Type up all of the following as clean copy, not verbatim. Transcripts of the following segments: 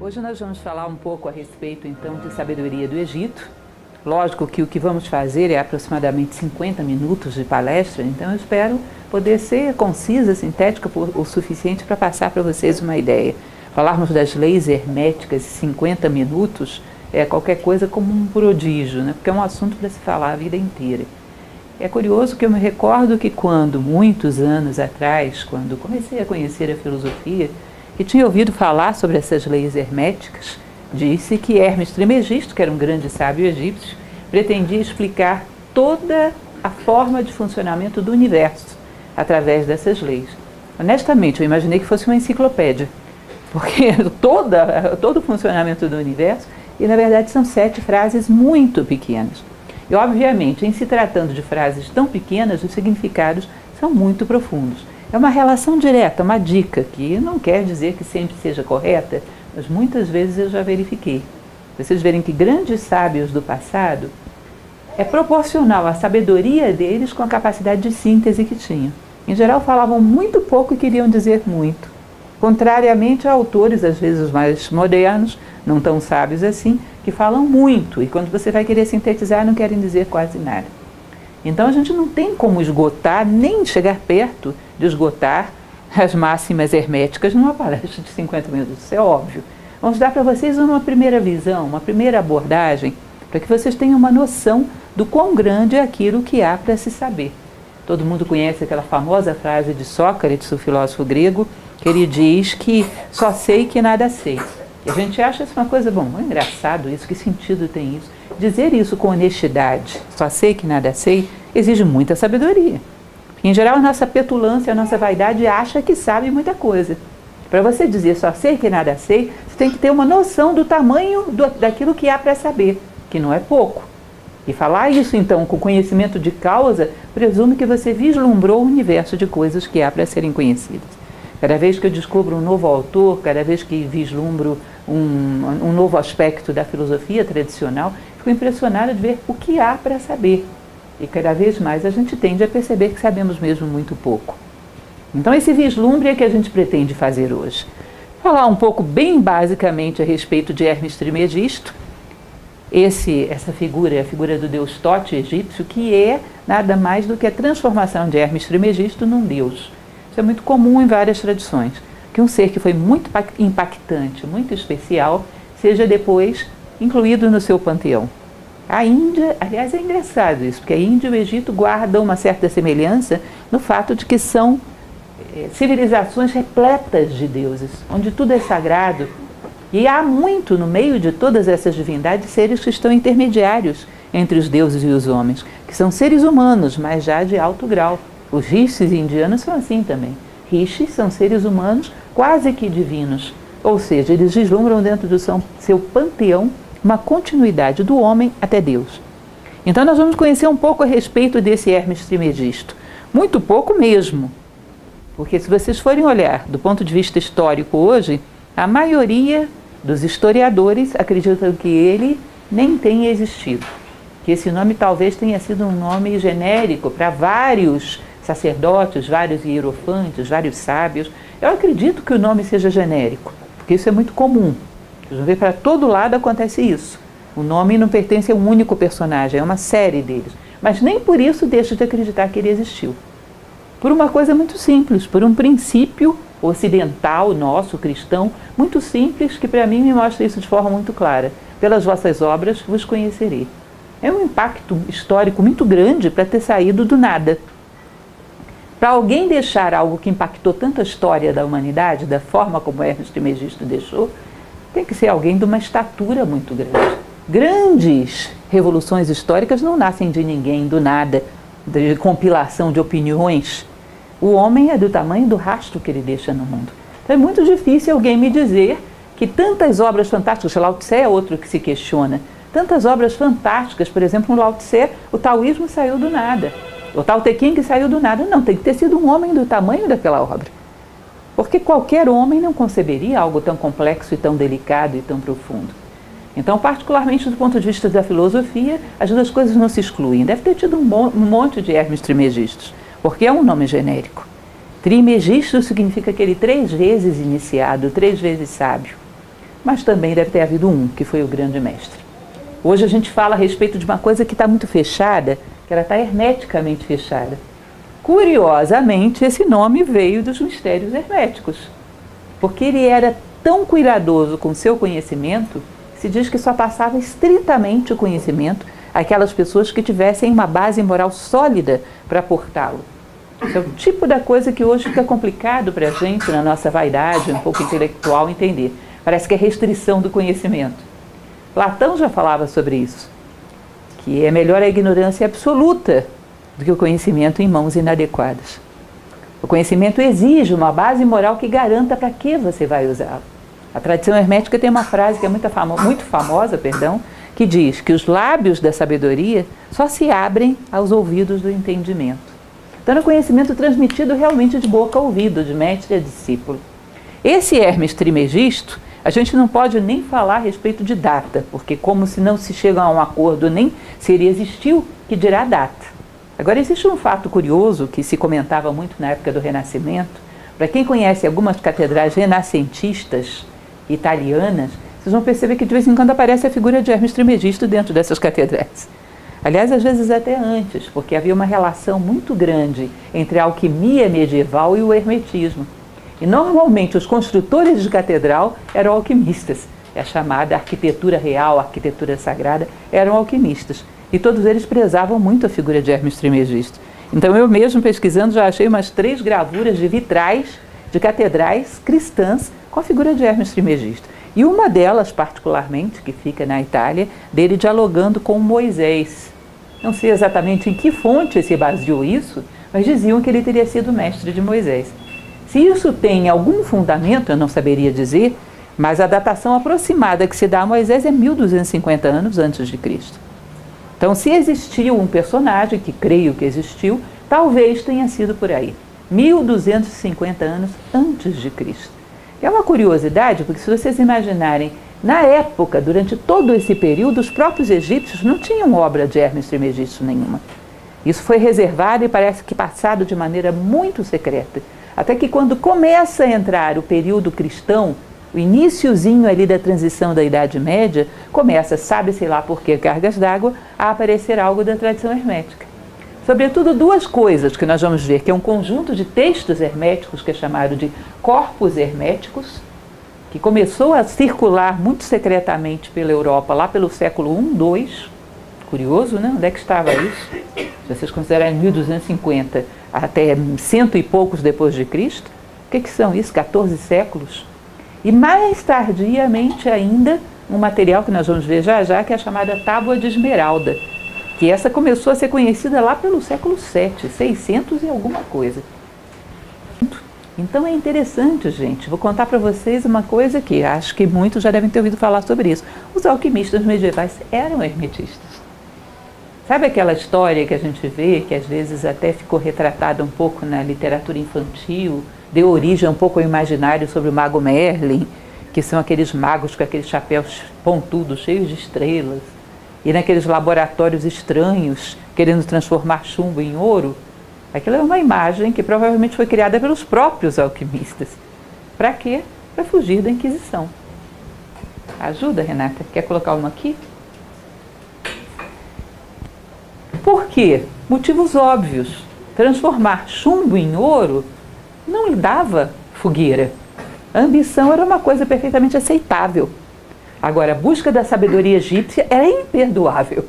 Hoje nós vamos falar um pouco a respeito, então, de sabedoria do Egito. Lógico que o que vamos fazer é aproximadamente 50 minutos de palestra, então eu espero poder ser concisa, sintética o suficiente para passar para vocês uma ideia. Falarmos das leis herméticas em 50 minutos é qualquer coisa como um prodígio, né? Porque é um assunto para se falar a vida inteira. É curioso que eu me recordo que quando, muitos anos atrás, quando comecei a conhecer a filosofia, e tinha ouvido falar sobre essas leis herméticas, disse que Hermes Trismegisto, que era um grande sábio egípcio, pretendia explicar toda a forma de funcionamento do universo através dessas leis. Honestamente, eu imaginei que fosse uma enciclopédia, porque todo o funcionamento do universo, e na verdade são 7 frases muito pequenas. E obviamente, em se tratando de frases tão pequenas, os significados são muito profundos. É uma relação direta, uma dica, que não quer dizer que sempre seja correta, mas muitas vezes eu já verifiquei. Vocês verem que grandes sábios do passado é proporcional à sabedoria deles com a capacidade de síntese que tinham. Em geral falavam muito pouco e queriam dizer muito. Contrariamente a autores, às vezes mais modernos, não tão sábios assim, que falam muito e quando você vai querer sintetizar não querem dizer quase nada. Então a gente não tem como esgotar, nem chegar perto de esgotar as máximas herméticas numa palestra de 50 minutos, isso é óbvio. Vamos dar para vocês uma primeira visão, uma primeira abordagem, para que vocês tenham uma noção do quão grande é aquilo que há para se saber. Todo mundo conhece aquela famosa frase de Sócrates, o filósofo grego, que ele diz que só sei que nada sei. E a gente acha isso uma coisa, bom, é engraçado isso, que sentido tem isso? Dizer isso com honestidade, só sei que nada sei, exige muita sabedoria. Em geral, a nossa petulância, a nossa vaidade acha que sabe muita coisa. Para você dizer só sei que nada sei, você tem que ter uma noção do tamanho daquilo que há para saber, que não é pouco. E falar isso, então, com conhecimento de causa, presume que você vislumbrou o universo de coisas que há para serem conhecidas. Cada vez que eu descubro um novo autor, cada vez que vislumbro um novo aspecto da filosofia tradicional, fico impressionada de ver o que há para saber. E cada vez mais a gente tende a perceber que sabemos mesmo muito pouco. Então esse vislumbre é que a gente pretende fazer hoje. Falar um pouco bem basicamente a respeito de Hermes Trismegisto. Essa figura é a figura do deus Tote egípcio, que é nada mais do que a transformação de Hermes Trismegisto num deus. Isso é muito comum em várias tradições. Que um ser que foi muito impactante, muito especial, seja depois incluído no seu panteão. A Índia, aliás, é engraçado isso, porque a Índia e o Egito guardam uma certa semelhança no fato de que são civilizações repletas de deuses, onde tudo é sagrado. E há muito no meio de todas essas divindades seres que estão intermediários entre os deuses e os homens, que são seres humanos, mas já de alto grau. Os rishis indianos são assim também. Rishis são seres humanos quase que divinos, ou seja, eles vislumbram dentro do seu panteão uma continuidade do homem até Deus. Então nós vamos conhecer um pouco a respeito desse Hermes Trismegisto. Muito pouco mesmo, porque se vocês forem olhar do ponto de vista histórico hoje, a maioria dos historiadores acreditam que ele nem tenha existido. Que esse nome talvez tenha sido um nome genérico para vários sacerdotes, vários hierofantes, vários sábios. Eu acredito que o nome seja genérico, porque isso é muito comum. Vocês vão ver, para todo lado acontece isso. O nome não pertence a um único personagem, é uma série deles. Mas nem por isso deixa de acreditar que ele existiu. Por uma coisa muito simples, por um princípio ocidental, nosso, cristão, muito simples, que para mim me mostra isso de forma muito clara. Pelas vossas obras vos conhecerei. É um impacto histórico muito grande para ter saído do nada. Para alguém deixar algo que impactou tanto a história da humanidade, da forma como Hermes Trismegisto deixou, tem que ser alguém de uma estatura muito grande. Grandes revoluções históricas não nascem de ninguém, do nada, de compilação de opiniões. O homem é do tamanho do rastro que ele deixa no mundo. Então é muito difícil alguém me dizer que tantas obras fantásticas, Lao Tse é outro que se questiona, tantas obras fantásticas, por exemplo, no Lao Tse, o taoísmo saiu do nada. O Tao Te Ching saiu do nada. Não, tem que ter sido um homem do tamanho daquela obra. Porque qualquer homem não conceberia algo tão complexo e tão delicado e tão profundo. Então, particularmente do ponto de vista da filosofia, as duas coisas não se excluem. Deve ter tido um monte de Hermes Trismegistos, porque é um nome genérico. Trismegisto significa aquele 3 vezes iniciado, 3 vezes sábio. mas também deve ter havido um, que foi o grande mestre. Hoje a gente fala a respeito de uma coisa que está muito fechada, que ela está hermeticamente fechada. Curiosamente, esse nome veio dos mistérios herméticos, porque ele era tão cuidadoso com o seu conhecimento, se diz que só passava estritamente o conhecimento àquelas pessoas que tivessem uma base moral sólida para portá-lo. Esse é o tipo da coisa que hoje fica complicado para a gente, na nossa vaidade, um pouco intelectual, entender. Parece que é restrição do conhecimento. Platão já falava sobre isso, que é melhor a ignorância absoluta do que o conhecimento em mãos inadequadas. O conhecimento exige uma base moral que garanta para que você vai usá-lo. A tradição hermética tem uma frase que é muito famosa, que diz que os lábios da sabedoria só se abrem aos ouvidos do entendimento. Então é um conhecimento transmitido realmente de boca a ouvido, de mestre a discípulo. Esse Hermes Trismegisto, a gente não pode nem falar a respeito de data, porque como se não se chega a um acordo nem se ele existiu, que dirá data. Agora existe um fato curioso que se comentava muito na época do Renascimento. Para quem conhece algumas catedrais renascentistas italianas, vocês vão perceber que de vez em quando aparece a figura de Hermes Trismegisto dentro dessas catedrais. Aliás, às vezes até antes, porque havia uma relação muito grande entre a alquimia medieval e o hermetismo. E normalmente os construtores de catedral eram alquimistas. É a chamada arquitetura real, arquitetura sagrada, eram alquimistas. E todos eles prezavam muito a figura de Hermes Trismegisto. Então eu mesmo pesquisando já achei umas 3 gravuras de vitrais de catedrais cristãs com a figura de Hermes Trismegisto. E uma delas, particularmente, que fica na Itália, dele dialogando com Moisés. Não sei exatamente em que fonte se baseou isso, mas diziam que ele teria sido mestre de Moisés. Se isso tem algum fundamento, eu não saberia dizer, mas a datação aproximada que se dá a Moisés é 1250 anos antes de Cristo. Então, se existiu um personagem, que creio que existiu, talvez tenha sido por aí, 1250 anos antes de Cristo. É uma curiosidade, porque se vocês imaginarem, na época, durante todo esse período, os próprios egípcios não tinham obra de Hermes Trismegisto nenhuma. Isso foi reservado e parece que passado de maneira muito secreta. Até que quando começa a entrar o período cristão, o iniciozinho ali da transição da Idade Média, começa, sabe-se lá por que cargas d'água, a aparecer algo da tradição hermética. Sobretudo 2 coisas que nós vamos ver, que é um conjunto de textos herméticos, que é chamado de corpos herméticos, que começou a circular muito secretamente pela Europa lá pelo século I, II. Curioso, né? Onde é que estava isso? Se vocês considerarem 1250 até 100 e poucos depois de Cristo, o que são isso? 14 séculos? E mais tardiamente ainda, um material que nós vamos ver já já, que é a chamada Tábua de Esmeralda, que essa começou a ser conhecida lá pelo século VII, 600 e alguma coisa. Então é interessante, gente. Vou contar para vocês uma coisa que acho que muitos já devem ter ouvido falar sobre isso. Os alquimistas medievais eram hermetistas. Sabe aquela história que a gente vê, que às vezes até ficou retratada um pouco na literatura infantil, deu origem um pouco ao imaginário sobre o mago Merlin, que são aqueles magos com aqueles chapéus pontudos, cheios de estrelas, e naqueles laboratórios estranhos, querendo transformar chumbo em ouro? Aquilo é uma imagem que provavelmente foi criada pelos próprios alquimistas. Para quê? Para fugir da Inquisição. Ajuda, Renata? Quer colocar uma aqui? Por quê? Motivos óbvios. Transformar chumbo em ouro não lhe dava fogueira. A ambição era uma coisa perfeitamente aceitável. Agora, a busca da sabedoria egípcia era imperdoável.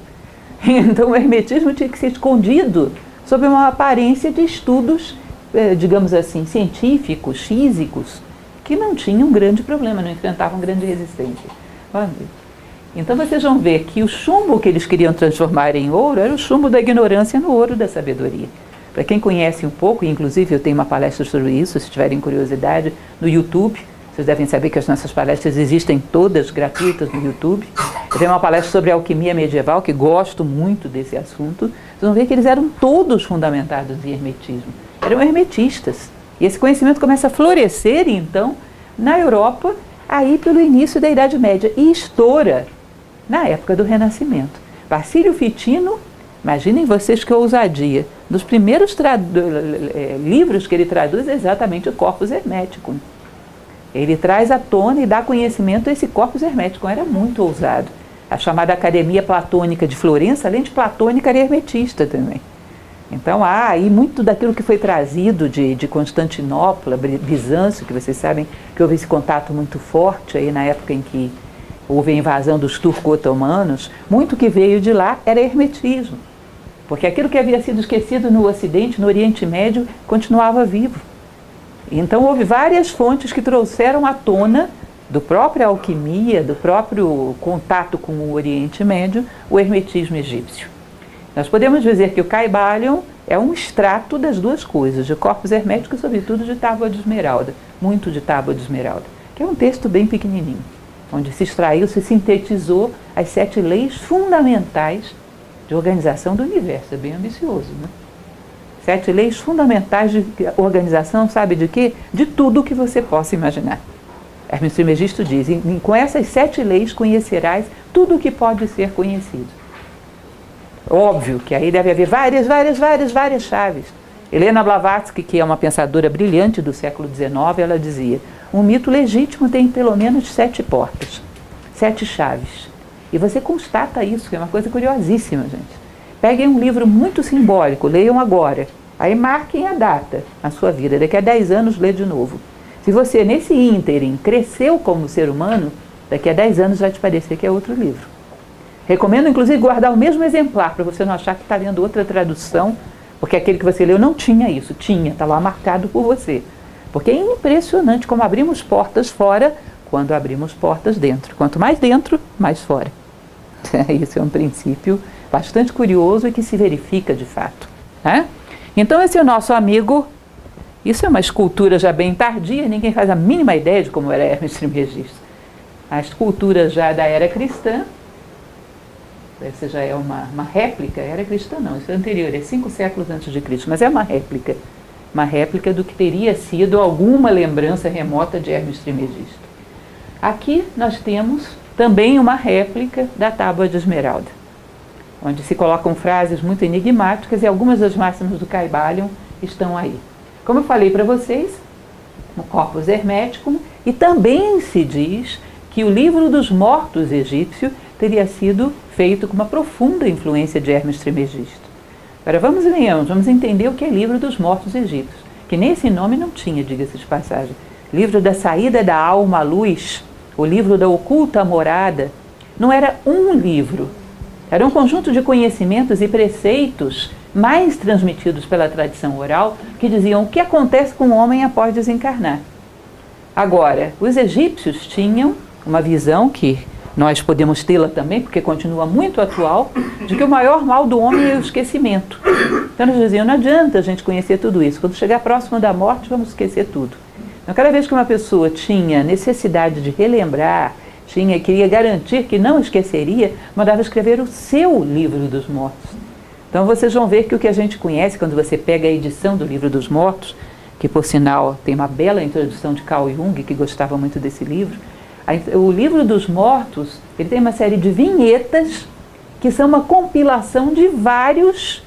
Então o hermetismo tinha que ser escondido sob uma aparência de estudos, digamos assim, científicos, físicos, que não tinham grande problema, não enfrentavam grande resistência. Então vocês vão ver que o chumbo que eles queriam transformar em ouro era o chumbo da ignorância no ouro da sabedoria. Para quem conhece um pouco, inclusive eu tenho uma palestra sobre isso, se tiverem curiosidade, no YouTube. Vocês devem saber que as nossas palestras existem todas gratuitas no YouTube. Eu tenho uma palestra sobre alquimia medieval, que gosto muito desse assunto. Vocês vão ver que eles eram todos fundamentados em hermetismo. Eram hermetistas. E esse conhecimento começa a florescer, então, na Europa, aí pelo início da Idade Média. E estoura na época do Renascimento. Basílio Fitino, imaginem vocês que ousadia. Dos primeiros livros que ele traduz é exatamente o Corpus Hermeticum. Ele traz à tona e dá conhecimento a esse corpus hermético. Era muito ousado. A chamada Academia Platônica de Florença, além de platônica, era hermetista também. Então há aí muito daquilo que foi trazido de Constantinopla, Bizâncio, que vocês sabem que houve esse contato muito forte aí na época em que houve a invasão dos turco-otomanos. Muito que veio de lá era hermetismo, porque aquilo que havia sido esquecido no Ocidente, no Oriente Médio, continuava vivo. Então houve várias fontes que trouxeram à tona, do própria alquimia, do próprio contato com o Oriente Médio, o hermetismo egípcio. Nós podemos dizer que o Kybalion é um extrato das duas coisas, de corpus hermético e sobretudo de tábua de esmeralda, muito de tábua de esmeralda, que é um texto bem pequenininho, onde se extraiu, se sintetizou as 7 leis fundamentais de organização do universo. É bem ambicioso, né? 7 leis fundamentais de organização, sabe de quê? De tudo que você possa imaginar. Hermes Trismegisto diz, com essas 7 leis conhecerás tudo o que pode ser conhecido. Óbvio que aí deve haver várias chaves. Helena Blavatsky, que é uma pensadora brilhante do século XIX, ela dizia, um mito legítimo tem pelo menos 7 portas, 7 chaves. E você constata isso, que é uma coisa curiosíssima, gente. Peguem um livro muito simbólico, leiam agora, aí marquem a data na sua vida, daqui a 10 anos lê de novo. Se você, nesse ínterim, cresceu como ser humano, daqui a 10 anos vai te parecer que é outro livro. Recomendo, inclusive, guardar o mesmo exemplar, para você não achar que está lendo outra tradução, porque aquele que você leu não tinha isso. Tinha, está lá marcado por você. Porque é impressionante como abrimos portas fora, quando abrimos portas dentro. Quanto mais dentro, mais fora. Isso é um princípio bastante curioso e que se verifica de fato, né? Então esse é o nosso amigo. Isso é uma escultura já bem tardia, ninguém faz a mínima ideia de como era Hermes Trismegisto. A escultura já da era cristã, essa já é uma réplica, era cristã não, isso é anterior, é 5 séculos antes de Cristo, mas é uma réplica do que teria sido alguma lembrança remota de Hermes Trismegisto. Aqui nós temos também uma réplica da Tábua de Esmeralda, onde se colocam frases muito enigmáticas e algumas das máximas do Kybalion estão aí. Como eu falei para vocês, no corpus hermético, e também se diz que o livro dos mortos egípcio teria sido feito com uma profunda influência de Hermes Trismegisto. Agora vamos entender o que é livro dos mortos egípcios, que nesse nome não tinha, diga-se de passagem. Livro da saída da alma à luz, o livro da oculta morada, não era um livro, era um conjunto de conhecimentos e preceitos mais transmitidos pela tradição oral, que diziam o que acontece com o homem após desencarnar. Agora, os egípcios tinham uma visão que nós podemos tê-la também, porque continua muito atual, de que o maior mal do homem é o esquecimento. Então eles diziam, não adianta a gente conhecer tudo isso, quando chegar próximo da morte vamos esquecer tudo. Então cada vez que uma pessoa tinha necessidade de relembrar, queria garantir que não esqueceria, mandava escrever o seu livro dos mortos. Então vocês vão ver que o que a gente conhece, quando você pega a edição do Livro dos Mortos, que por sinal tem uma bela introdução de Carl Jung, que gostava muito desse livro, o Livro dos Mortos, ele tem uma série de vinhetas que são uma compilação de vários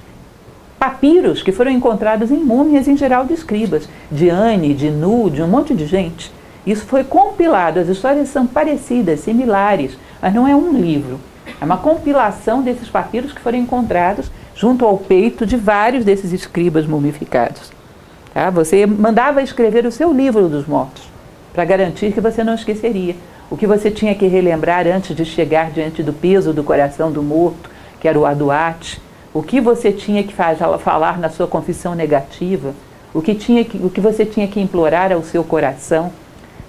papiros que foram encontrados em múmias, em geral de escribas, de Anne, de Nu, de um monte de gente. Isso foi compilado, as histórias são parecidas, similares, mas não é um livro. É uma compilação desses papiros que foram encontrados junto ao peito de vários desses escribas mumificados. Tá? Você mandava escrever o seu livro dos mortos, para garantir que você não esqueceria. O que você tinha que relembrar antes de chegar diante do peso do coração do morto, que era o aduate, o que você tinha que falar na sua confissão negativa, o que você tinha que implorar ao seu coração.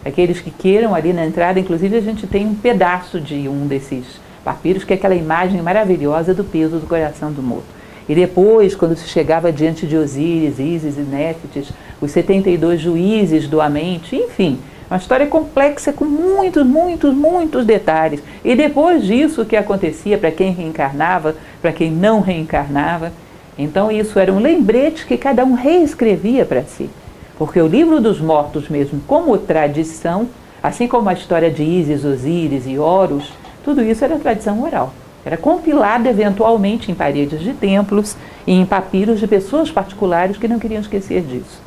Aqueles que queiram, ali na entrada, inclusive a gente tem um pedaço de um desses papiros, que é aquela imagem maravilhosa do peso do coração do morto. E depois, quando se chegava diante de Osíris, Ísis e Néfites, os 72 juízes do Amente, enfim, uma história complexa com muitos detalhes. E depois disso, o que acontecia para quem reencarnava, para quem não reencarnava. Então isso era um lembrete que cada um reescrevia para si. Porque o Livro dos Mortos mesmo, como tradição, assim como a história de Ísis, Osíris e Horus, tudo isso era tradição oral. Era compilado eventualmente em paredes de templos e em papiros de pessoas particulares que não queriam esquecer disso.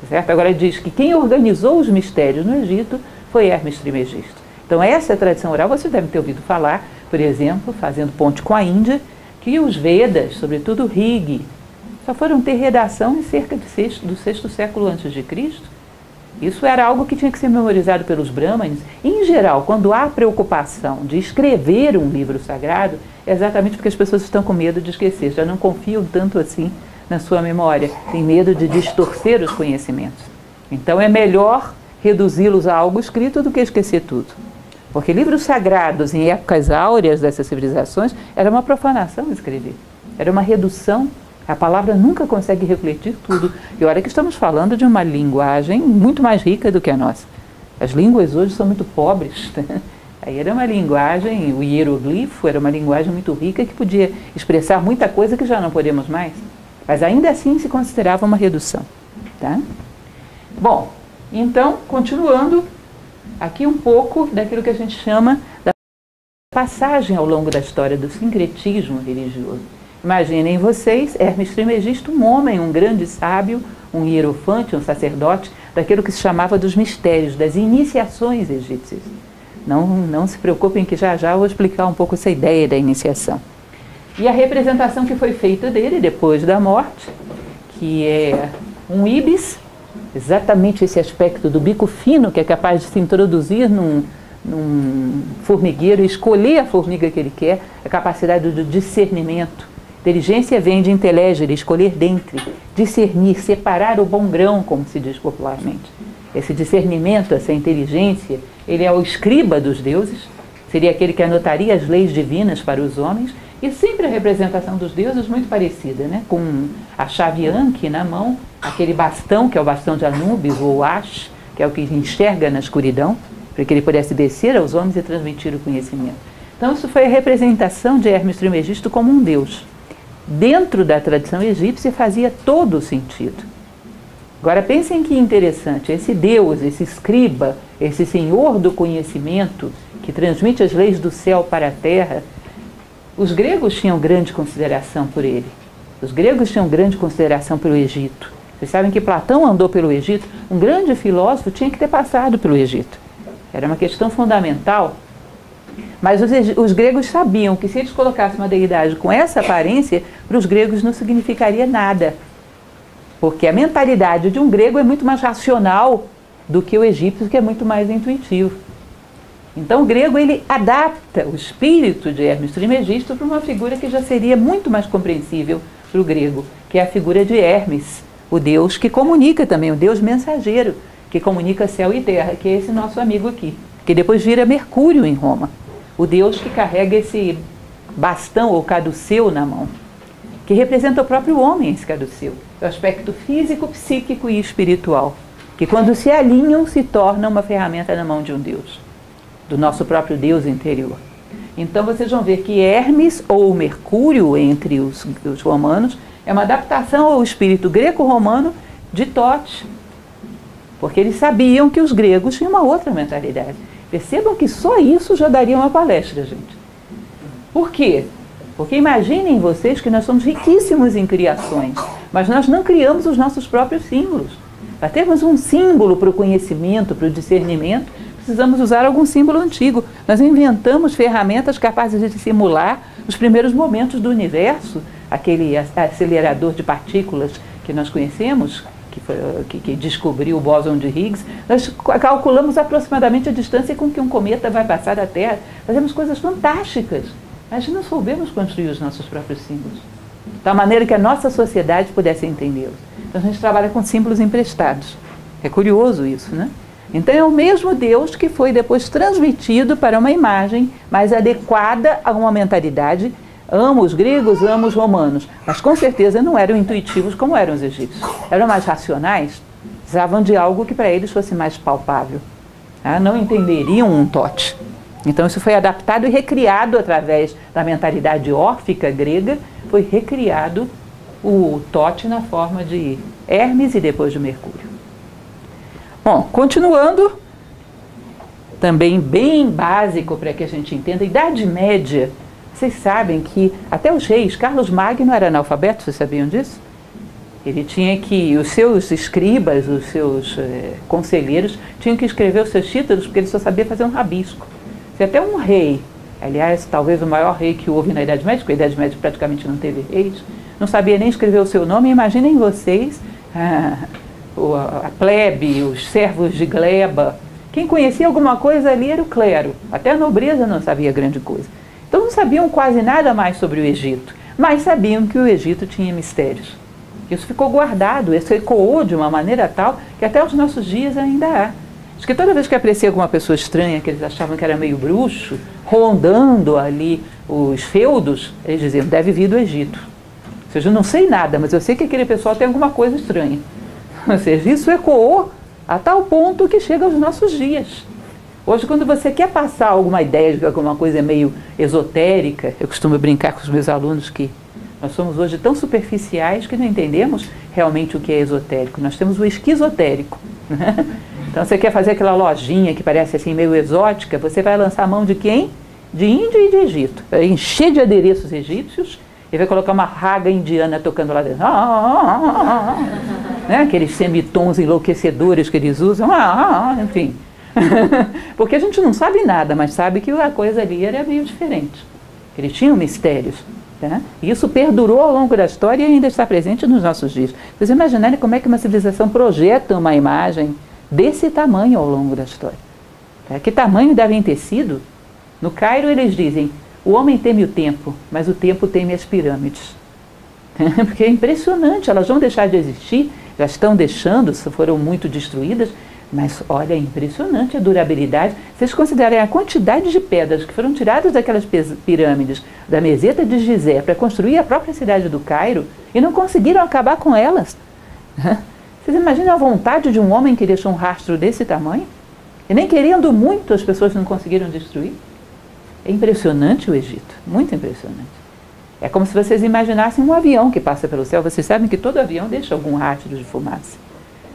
certo? Agora diz que quem organizou os mistérios no Egito foi Hermes Trismegisto. Então essa é a tradição oral. Você deve ter ouvido falar, por exemplo, fazendo ponte com a Índia, que os Vedas, sobretudo o Rig, só foram ter redação em cerca do sexto século antes de Cristo. Isso era algo que tinha que ser memorizado pelos brahmanes. Em geral, quando há preocupação de escrever um livro sagrado, é exatamente porque as pessoas estão com medo de esquecer, já não confiam tanto assim na sua memória, tem medo de distorcer os conhecimentos. Então é melhor reduzi-los a algo escrito do que esquecer tudo. Porque livros sagrados em épocas áureas dessas civilizações era uma profanação escrever, era uma redução. A palavra nunca consegue refletir tudo. E olha que estamos falando de uma linguagem muito mais rica do que a nossa. As línguas hoje são muito pobres. Aí era uma linguagem, o hieroglifo era uma linguagem muito rica que podia expressar muita coisa que já não podemos mais. Mas ainda assim se considerava uma redução. Tá? Bom, então, continuando, aqui um pouco daquilo que a gente chama da passagem ao longo da história do sincretismo religioso. Imaginem vocês, Hermes Trismegisto, um homem, um grande sábio, um hierofante, um sacerdote, daquilo que se chamava dos mistérios, das iniciações egípcias. Não se preocupem que já eu vou explicar um pouco essa ideia da iniciação. E a representação que foi feita dele depois da morte, que é um íbis, exatamente esse aspecto do bico fino que é capaz de se introduzir num formigueiro e escolher a formiga que ele quer, a capacidade do discernimento. Inteligência vem de intelegere, escolher dentre, discernir, separar o bom grão, como se diz popularmente. Esse discernimento, essa inteligência, ele é o escriba dos deuses, seria aquele que anotaria as leis divinas para os homens, e sempre a representação dos deuses muito parecida, né? Com a chave Anki na mão, aquele bastão, que é o bastão de Anubis, ou Ash, que é o que enxerga na escuridão, para que ele pudesse descer aos homens e transmitir o conhecimento. Então isso foi a representação de Hermes Trismegisto como um deus. Dentro da tradição egípcia fazia todo o sentido. Agora pensem que interessante, esse Deus, esse escriba, esse senhor do conhecimento, que transmite as leis do céu para a terra, os gregos tinham grande consideração por ele. Os gregos tinham grande consideração pelo Egito. Vocês sabem que Platão andou pelo Egito, um grande filósofo tinha que ter passado pelo Egito. Era uma questão fundamental. Mas os gregos sabiam que se eles colocassem uma deidade com essa aparência, para os gregos não significaria nada. Porque a mentalidade de um grego é muito mais racional do que o egípcio, que é muito mais intuitivo. Então o grego ele adapta o espírito de Hermes Trismegisto para uma figura que já seria muito mais compreensível para o grego, que é a figura de Hermes, o deus que comunica também, o deus mensageiro, que comunica céu e terra, que é esse nosso amigo aqui, que depois vira Mercúrio em Roma, o deus que carrega esse bastão ou caduceu na mão, que representa o próprio homem, esse caduceu, o aspecto físico, psíquico e espiritual, que quando se alinham se torna uma ferramenta na mão de um deus, do nosso próprio Deus interior. Então vocês vão ver que Hermes, ou Mercúrio entre os romanos, é uma adaptação ao espírito greco-romano de Tote, porque eles sabiam que os gregos tinham uma outra mentalidade. Percebam que só isso já daria uma palestra, gente. Por quê? Porque imaginem vocês que nós somos riquíssimos em criações, mas nós não criamos os nossos próprios símbolos. Para termos um símbolo para o conhecimento, para o discernimento, precisamos usar algum símbolo antigo. Nós inventamos ferramentas capazes de simular os primeiros momentos do universo, aquele acelerador de partículas que nós conhecemos, que descobriu o bóson de Higgs. Nós calculamos aproximadamente a distância com que um cometa vai passar da Terra. Fazemos coisas fantásticas, mas não soubemos construir os nossos próprios símbolos, da maneira que a nossa sociedade pudesse entendê-los. Então a gente trabalha com símbolos emprestados. É curioso isso, né? Então é o mesmo Deus que foi depois transmitido para uma imagem mais adequada a uma mentalidade. Amo os gregos, amo os romanos, mas com certeza não eram intuitivos como eram os egípcios. Eram mais racionais, precisavam de algo que para eles fosse mais palpável. Não entenderiam um Tote. Então isso foi adaptado e recriado através da mentalidade órfica grega, foi recriado o Tote na forma de Hermes e depois de Mercúrio. Bom, continuando, também bem básico para que a gente entenda, a Idade Média, vocês sabem que até os reis, Carlos Magno era analfabeto, vocês sabiam disso? Ele tinha que, os seus escribas, os seus conselheiros, tinham que escrever os seus títulos, porque ele só sabia fazer um rabisco. Se até um rei, aliás, talvez o maior rei que houve na Idade Média, porque a Idade Média praticamente não teve reis, não sabia nem escrever o seu nome. Imaginem vocês, a plebe, os servos de gleba. Quem conhecia alguma coisa ali era o clero. Até a nobreza não sabia grande coisa. Então não sabiam quase nada mais sobre o Egito, mas sabiam que o Egito tinha mistérios. Isso ficou guardado, isso ecoou de uma maneira tal que até os nossos dias ainda há. Acho que toda vez que aparecia alguma pessoa estranha, que eles achavam que era meio bruxo, rondando ali os feudos, eles diziam, deve vir do Egito. Ou seja, eu não sei nada, mas eu sei que aquele pessoal tem alguma coisa estranha. Ou seja, isso ecoou a tal ponto que chega aos nossos dias. Hoje, quando você quer passar alguma ideia de que alguma coisa é meio esotérica, eu costumo brincar com os meus alunos que nós somos hoje tão superficiais que não entendemos realmente o que é esotérico. Nós temos o esquizotérico. Então, você quer fazer aquela lojinha que parece assim meio exótica, você vai lançar a mão de quem? De Índia e de Egito. Vai encher de adereços egípcios e vai colocar uma raga indiana tocando lá dentro. Né? Aqueles semitons enlouquecedores que eles usam. Enfim. Porque a gente não sabe nada, mas sabe que a coisa ali era meio diferente. Eles tinham mistérios. Tá? E isso perdurou ao longo da história e ainda está presente nos nossos dias. Vocês imaginarem como é que uma civilização projeta uma imagem desse tamanho ao longo da história. Tá? Que tamanho devem ter sido? No Cairo eles dizem, o homem teme o tempo, mas o tempo teme as pirâmides. Porque é impressionante, elas vão deixar de existir, já estão deixando, foram muito destruídas, mas olha, é impressionante a durabilidade. Vocês considerem a quantidade de pedras que foram tiradas daquelas pirâmides da meseta de Gizé para construir a própria cidade do Cairo e não conseguiram acabar com elas. Vocês imaginam a vontade de um homem que deixou um rastro desse tamanho? E nem querendo muito as pessoas não conseguiram destruir? É impressionante o Egito, muito impressionante. É como se vocês imaginassem um avião que passa pelo céu. Vocês sabem que todo avião deixa algum rastro de fumaça.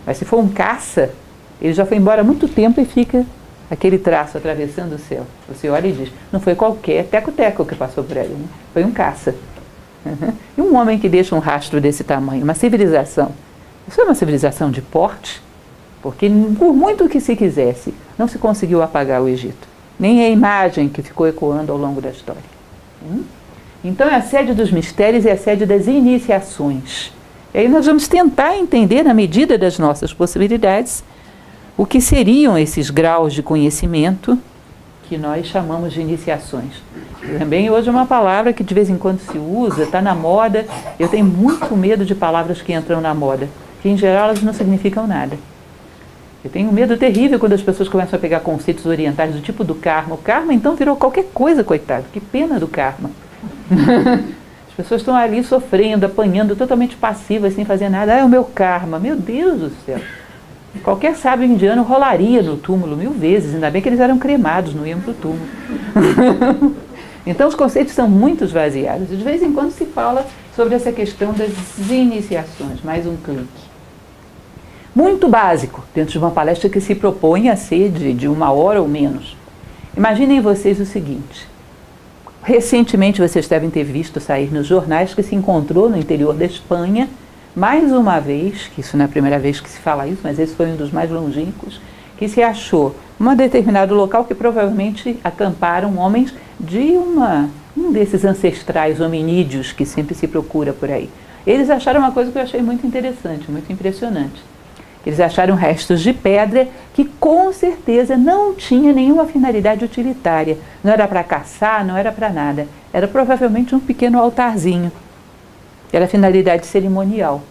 Mas se for um caça, ele já foi embora há muito tempo e fica aquele traço atravessando o céu. Você olha e diz, não foi qualquer teco-teco que passou por ele, né? Foi um caça. E um homem que deixa um rastro desse tamanho, uma civilização. Isso é uma civilização de porte, porque por muito que se quisesse, não se conseguiu apagar o Egito. Nem a imagem que ficou ecoando ao longo da história. Então a sede dos mistérios é a sede das iniciações. E aí nós vamos tentar entender, na medida das nossas possibilidades, o que seriam esses graus de conhecimento que nós chamamos de iniciações. Também hoje é uma palavra que de vez em quando se usa, está na moda. Eu tenho muito medo de palavras que entram na moda, que em geral elas não significam nada. Eu tenho um medo terrível quando as pessoas começam a pegar conceitos orientais do tipo do karma. O karma então virou qualquer coisa, coitado. Que pena do karma. As pessoas estão ali sofrendo, apanhando, totalmente passivas, sem fazer nada. É o meu karma. Meu Deus do céu. Qualquer sábio indiano rolaria no túmulo 1000 vezes. Ainda bem que eles eram cremados, não iam para o túmulo. Então os conceitos são muito esvaziados. De vez em quando se fala sobre essa questão das iniciações. Mais um clique. Muito básico, dentro de uma palestra que se propõe a ser de 1 hora ou menos. Imaginem vocês o seguinte. Recentemente vocês devem ter visto sair nos jornais que se encontrou no interior da Espanha, mais uma vez, que isso não é a primeira vez que se fala isso, mas esse foi um dos mais longínquos, que se achou um determinado local que provavelmente acamparam homens de um desses ancestrais hominídeos que sempre se procura por aí. Eles acharam uma coisa que eu achei muito interessante, muito impressionante. Eles acharam restos de pedra que com certeza não tinha nenhuma finalidade utilitária. Não era para caçar, não era para nada. Era provavelmente um pequeno altarzinho. Era finalidade cerimonial.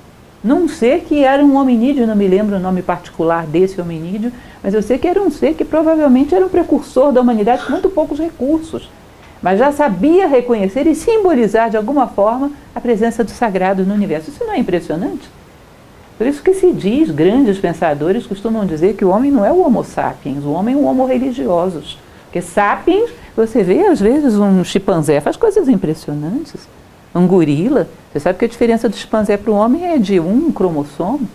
Não ser que era um hominídeo, não me lembro o nome particular desse hominídeo, mas eu sei que era um ser que provavelmente era um precursor da humanidade com muito poucos recursos. Mas já sabia reconhecer e simbolizar de alguma forma a presença do sagrado no universo. Isso não é impressionante? Por isso que se diz, grandes pensadores costumam dizer que o homem não é o homo sapiens, o homem é o homo religiosus. Porque sapiens, você vê às vezes um chimpanzé, faz coisas impressionantes. Um gorila, você sabe que a diferença do chimpanzé para o homem é de um cromossomo.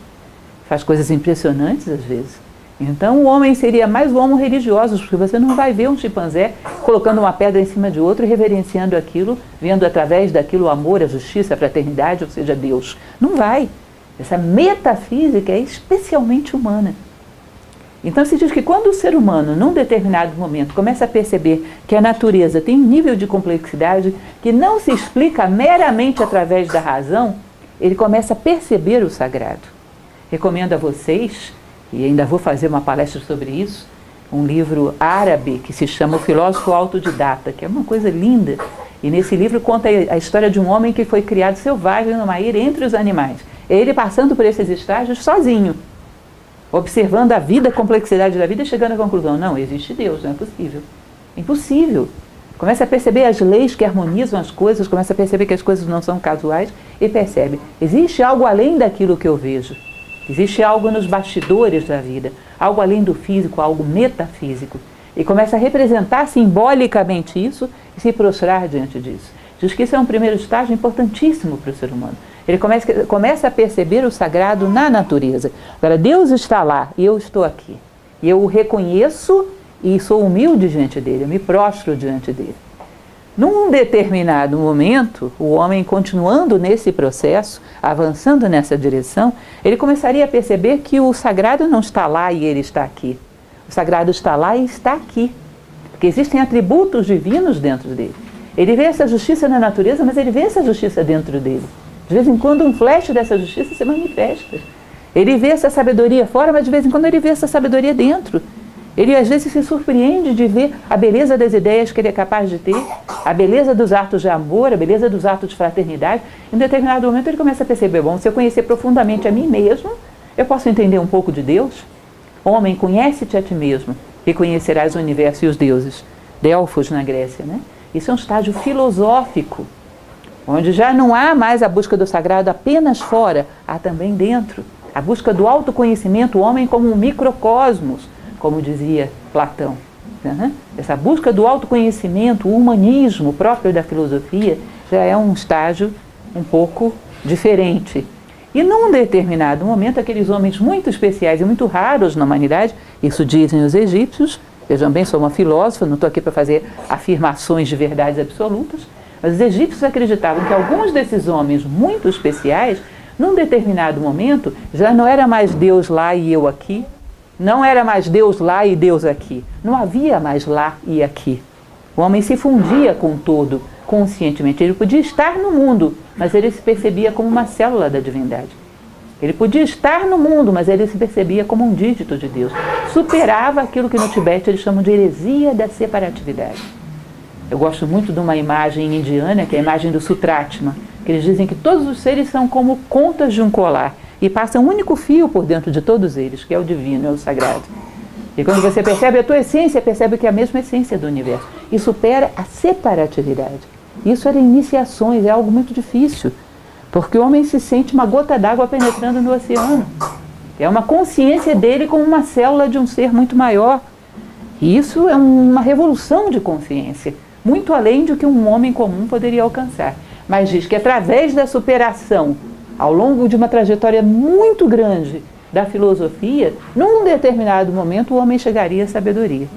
Faz coisas impressionantes às vezes. Então o homem seria mais o homo religiosus, porque você não vai ver um chimpanzé colocando uma pedra em cima de outro e reverenciando aquilo, vendo através daquilo o amor, a justiça, a fraternidade, ou seja, Deus. Não vai. Essa metafísica é especialmente humana. Então se diz que quando o ser humano, num determinado momento, começa a perceber que a natureza tem um nível de complexidade que não se explica meramente através da razão, ele começa a perceber o sagrado. Recomendo a vocês, e ainda vou fazer uma palestra sobre isso, um livro árabe que se chama O Filósofo Autodidata, que é uma coisa linda. E nesse livro conta a história de um homem que foi criado selvagem numa ilha entre os animais. Ele passando por esses estágios sozinho, observando a vida, a complexidade da vida, chegando à conclusão, não, existe Deus, não é possível. Impossível. Começa a perceber as leis que harmonizam as coisas, começa a perceber que as coisas não são casuais e percebe, existe algo além daquilo que eu vejo. Existe algo nos bastidores da vida, algo além do físico, algo metafísico. E começa a representar simbolicamente isso e se prostrar diante disso. Diz que isso é um primeiro estágio importantíssimo para o ser humano. Ele começa a perceber o sagrado na natureza. Agora, Deus está lá e eu estou aqui. E eu o reconheço e sou humilde diante dele, eu me prostro diante dele. Num determinado momento, o homem continuando nesse processo, avançando nessa direção, ele começaria a perceber que o sagrado não está lá e ele está aqui. O sagrado está lá e está aqui. Porque existem atributos divinos dentro dele. Ele vê essa justiça na natureza, mas ele vê essa justiça dentro dele. De vez em quando um flash dessa justiça se manifesta. Ele vê essa sabedoria fora, mas de vez em quando ele vê essa sabedoria dentro. Ele às vezes se surpreende de ver a beleza das ideias que ele é capaz de ter, a beleza dos atos de amor, a beleza dos atos de fraternidade. Em um determinado momento ele começa a perceber, bom, se eu conhecer profundamente a mim mesmo, eu posso entender um pouco de Deus. Homem, conhece-te a ti mesmo e conhecerás o universo e os deuses. Delfos na Grécia, né? Isso é um estágio filosófico, onde já não há mais a busca do sagrado apenas fora, há também dentro. A busca do autoconhecimento, o homem como um microcosmos, como dizia Platão. Essa busca do autoconhecimento, o humanismo próprio da filosofia, já é um estágio um pouco diferente. E num determinado momento, aqueles homens muito especiais e muito raros na humanidade, isso dizem os egípcios, eu também sou uma filósofa, não estou aqui para fazer afirmações de verdades absolutas, mas os egípcios acreditavam que alguns desses homens muito especiais, num determinado momento, já não era mais Deus lá e eu aqui, não era mais Deus lá e Deus aqui. Não havia mais lá e aqui. O homem se fundia com o todo, conscientemente. Ele podia estar no mundo, mas ele se percebia como uma célula da divindade. Ele podia estar no mundo, mas ele se percebia como um dígito de Deus. Superava aquilo que no Tibete eles chamam de heresia da separatividade. Eu gosto muito de uma imagem indiana, que é a imagem do Sutratma, que eles dizem que todos os seres são como contas de um colar. E passa um único fio por dentro de todos eles, que é o divino, é o sagrado. E quando você percebe a tua essência, percebe que é a mesma essência do universo. E supera a separatividade. Isso era iniciações, é algo muito difícil. Porque o homem se sente uma gota d'água penetrando no oceano. É uma consciência dele como uma célula de um ser muito maior. E isso é uma revolução de consciência, muito além do que um homem comum poderia alcançar. Mas diz que através da superação, ao longo de uma trajetória muito grande da filosofia, num determinado momento o homem chegaria à sabedoria.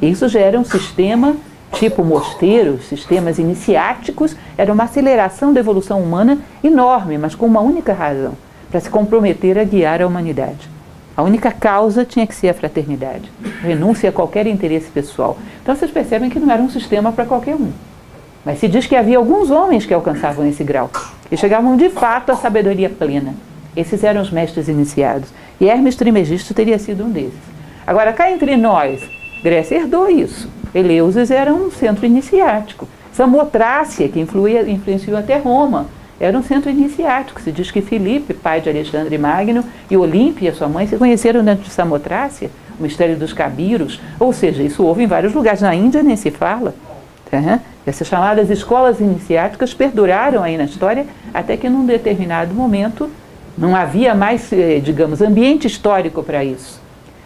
Isso gera um sistema tipo mosteiros, sistemas iniciáticos, era uma aceleração da evolução humana enorme, mas com uma única razão, para se comprometer a guiar a humanidade. A única causa tinha que ser a fraternidade, renúncia a qualquer interesse pessoal. Então vocês percebem que não era um sistema para qualquer um. Mas se diz que havia alguns homens que alcançavam esse grau e chegavam de fato à sabedoria plena. Esses eram os mestres iniciados. E Hermes Trismegisto teria sido um desses. Agora, cá entre nós, Grécia herdou isso. Eleusis era um centro iniciático. Samotrácia, que influenciou até Roma, era um centro iniciático. Se diz que Filipe, pai de Alexandre Magno, e Olímpia, sua mãe, se conheceram dentro de Samotrácia, o mistério dos Cabiros. Ou seja, isso houve em vários lugares. Na Índia nem se fala. Essas chamadas escolas iniciáticas perduraram aí na história até que num determinado momento não havia mais, digamos, ambiente histórico para isso.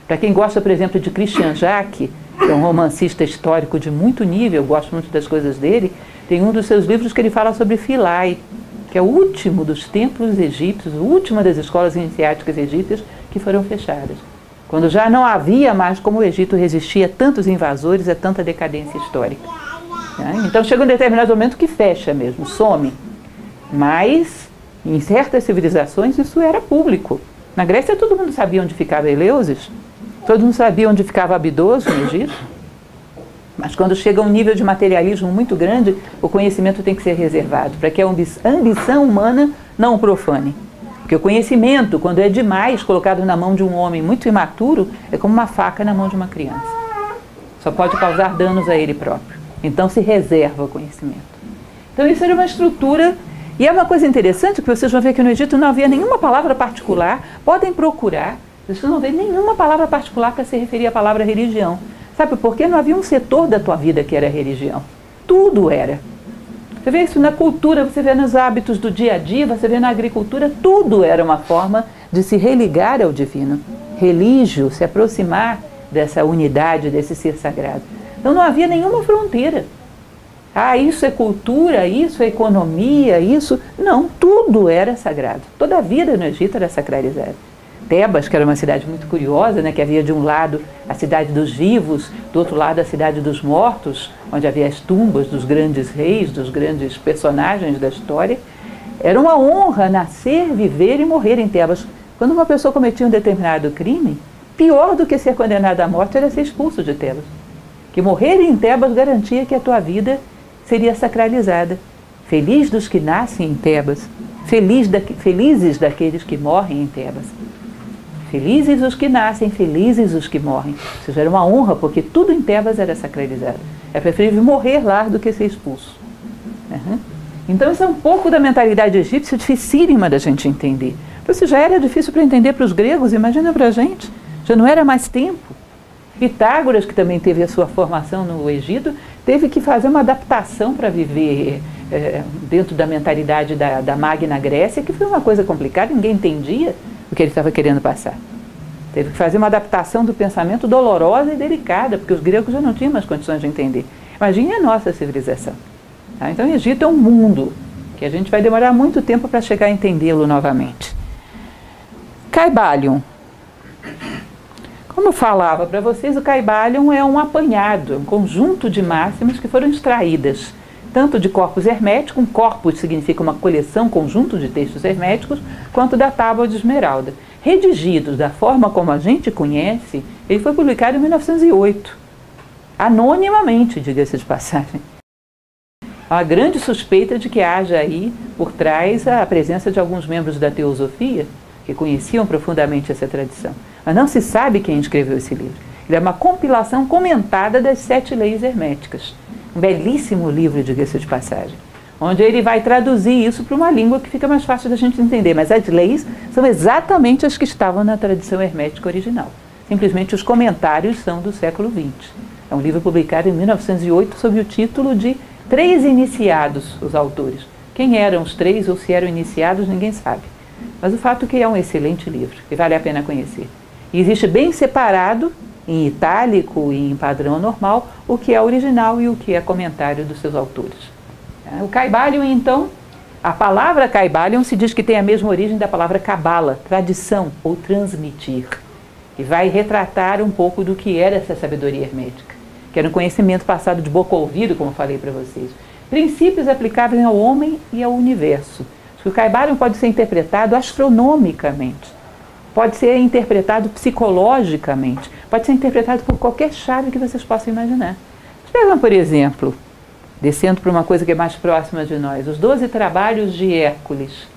Para quem gosta, por exemplo, de Christian Jacques, que é um romancista histórico de muito nível, eu gosto muito das coisas dele, tem um dos seus livros que ele fala sobre Philae, que é o último dos templos egípcios, a última das escolas iniciáticas egípcias que foram fechadas. Quando já não havia mais como o Egito resistir a tantos invasores, a tanta decadência histórica. Então chega um determinado momento que fecha mesmo, some. Mas Em certas civilizações isso era público. Na Grécia todo mundo sabia onde ficava Eleusis, todo mundo sabia onde ficava Abidos, no Egito. Mas quando chega a um nível de materialismo muito grande, o conhecimento tem que ser reservado, para que a ambição humana não o profane. Porque o conhecimento, quando é demais colocado na mão de um homem muito imaturo, é como uma faca na mão de uma criança. Só pode causar danos a ele próprio. Então se reserva o conhecimento. Então isso era uma estrutura, e é uma coisa interessante que vocês vão ver que no Egito não havia nenhuma palavra particular. Podem procurar, vocês vão ver nenhuma palavra particular para se referir à palavra religião. Sabe por quê? Não havia um setor da tua vida que era religião. Tudo era. Você vê isso na cultura, você vê nos hábitos do dia a dia, você vê na agricultura, tudo era uma forma de se religar ao divino. Religio, se aproximar dessa unidade, desse ser sagrado. Então não havia nenhuma fronteira. Ah, isso é cultura, isso é economia, isso... Não, tudo era sagrado. Toda a vida no Egito era sacralizada. Tebas, que era uma cidade muito curiosa, né, que havia de um lado a cidade dos vivos, do outro lado a cidade dos mortos, onde havia as tumbas dos grandes reis, dos grandes personagens da história. Era uma honra nascer, viver e morrer em Tebas. Quando uma pessoa cometia um determinado crime, pior do que ser condenado à morte era ser expulso de Tebas. Que morrer em Tebas garantia que a tua vida seria sacralizada. Feliz dos que nascem em Tebas, felizes daqueles que morrem em Tebas. Felizes os que nascem, felizes os que morrem. Ou seja, era uma honra, porque tudo em Tebas era sacralizado. É preferível morrer lá do que ser expulso. Então isso é um pouco da mentalidade egípcia, dificílima da gente entender. Isso já era difícil para entender para os gregos, imagina para a gente. Já não era mais tempo. Pitágoras, que também teve a sua formação no Egito, teve que fazer uma adaptação para viver dentro da mentalidade da Magna Grécia, que foi uma coisa complicada, ninguém entendia o que ele estava querendo passar. Teve que fazer uma adaptação do pensamento dolorosa e delicada, porque os gregos já não tinham mais condições de entender. Imagine a nossa civilização. Tá? Então o Egito é um mundo que a gente vai demorar muito tempo para chegar a entendê-lo novamente. Caibalion. Como eu falava para vocês, o Caibalion é um apanhado, um conjunto de máximas que foram extraídas tanto de corpus hermético, um corpus significa uma coleção, conjunto de textos herméticos, quanto da Tábua de Esmeralda. Redigidos da forma como a gente conhece, ele foi publicado em 1908, anonimamente, diga-se de passagem. Há uma grande suspeita de que haja aí, por trás, a presença de alguns membros da teosofia, que conheciam profundamente essa tradição. Mas não se sabe quem escreveu esse livro. Ele é uma compilação comentada das 7 leis herméticas. Um belíssimo livro, diga-se de passagem, onde ele vai traduzir isso para uma língua que fica mais fácil da gente entender. Mas as leis são exatamente as que estavam na tradição hermética original. Simplesmente os comentários são do século XX. É um livro publicado em 1908 sob o título de 3 iniciados, os autores. Quem eram os 3 ou se eram iniciados, ninguém sabe. Mas o fato é que é um excelente livro e vale a pena conhecer. E existe bem separado, em itálico e em padrão normal, o que é original e o que é comentário dos seus autores. O Caibalion, então, a palavra Caibalion se diz que tem a mesma origem da palavra cabala, tradição ou transmitir, e vai retratar um pouco do que era essa sabedoria hermética, que era um conhecimento passado de boca a ouvido, como falei para vocês. Princípios aplicáveis ao homem e ao universo. O Caibalion pode ser interpretado astronomicamente, pode ser interpretado psicologicamente, pode ser interpretado por qualquer chave que vocês possam imaginar. Pegam, por exemplo, descendo para uma coisa que é mais próxima de nós, os 12 trabalhos de Hércules.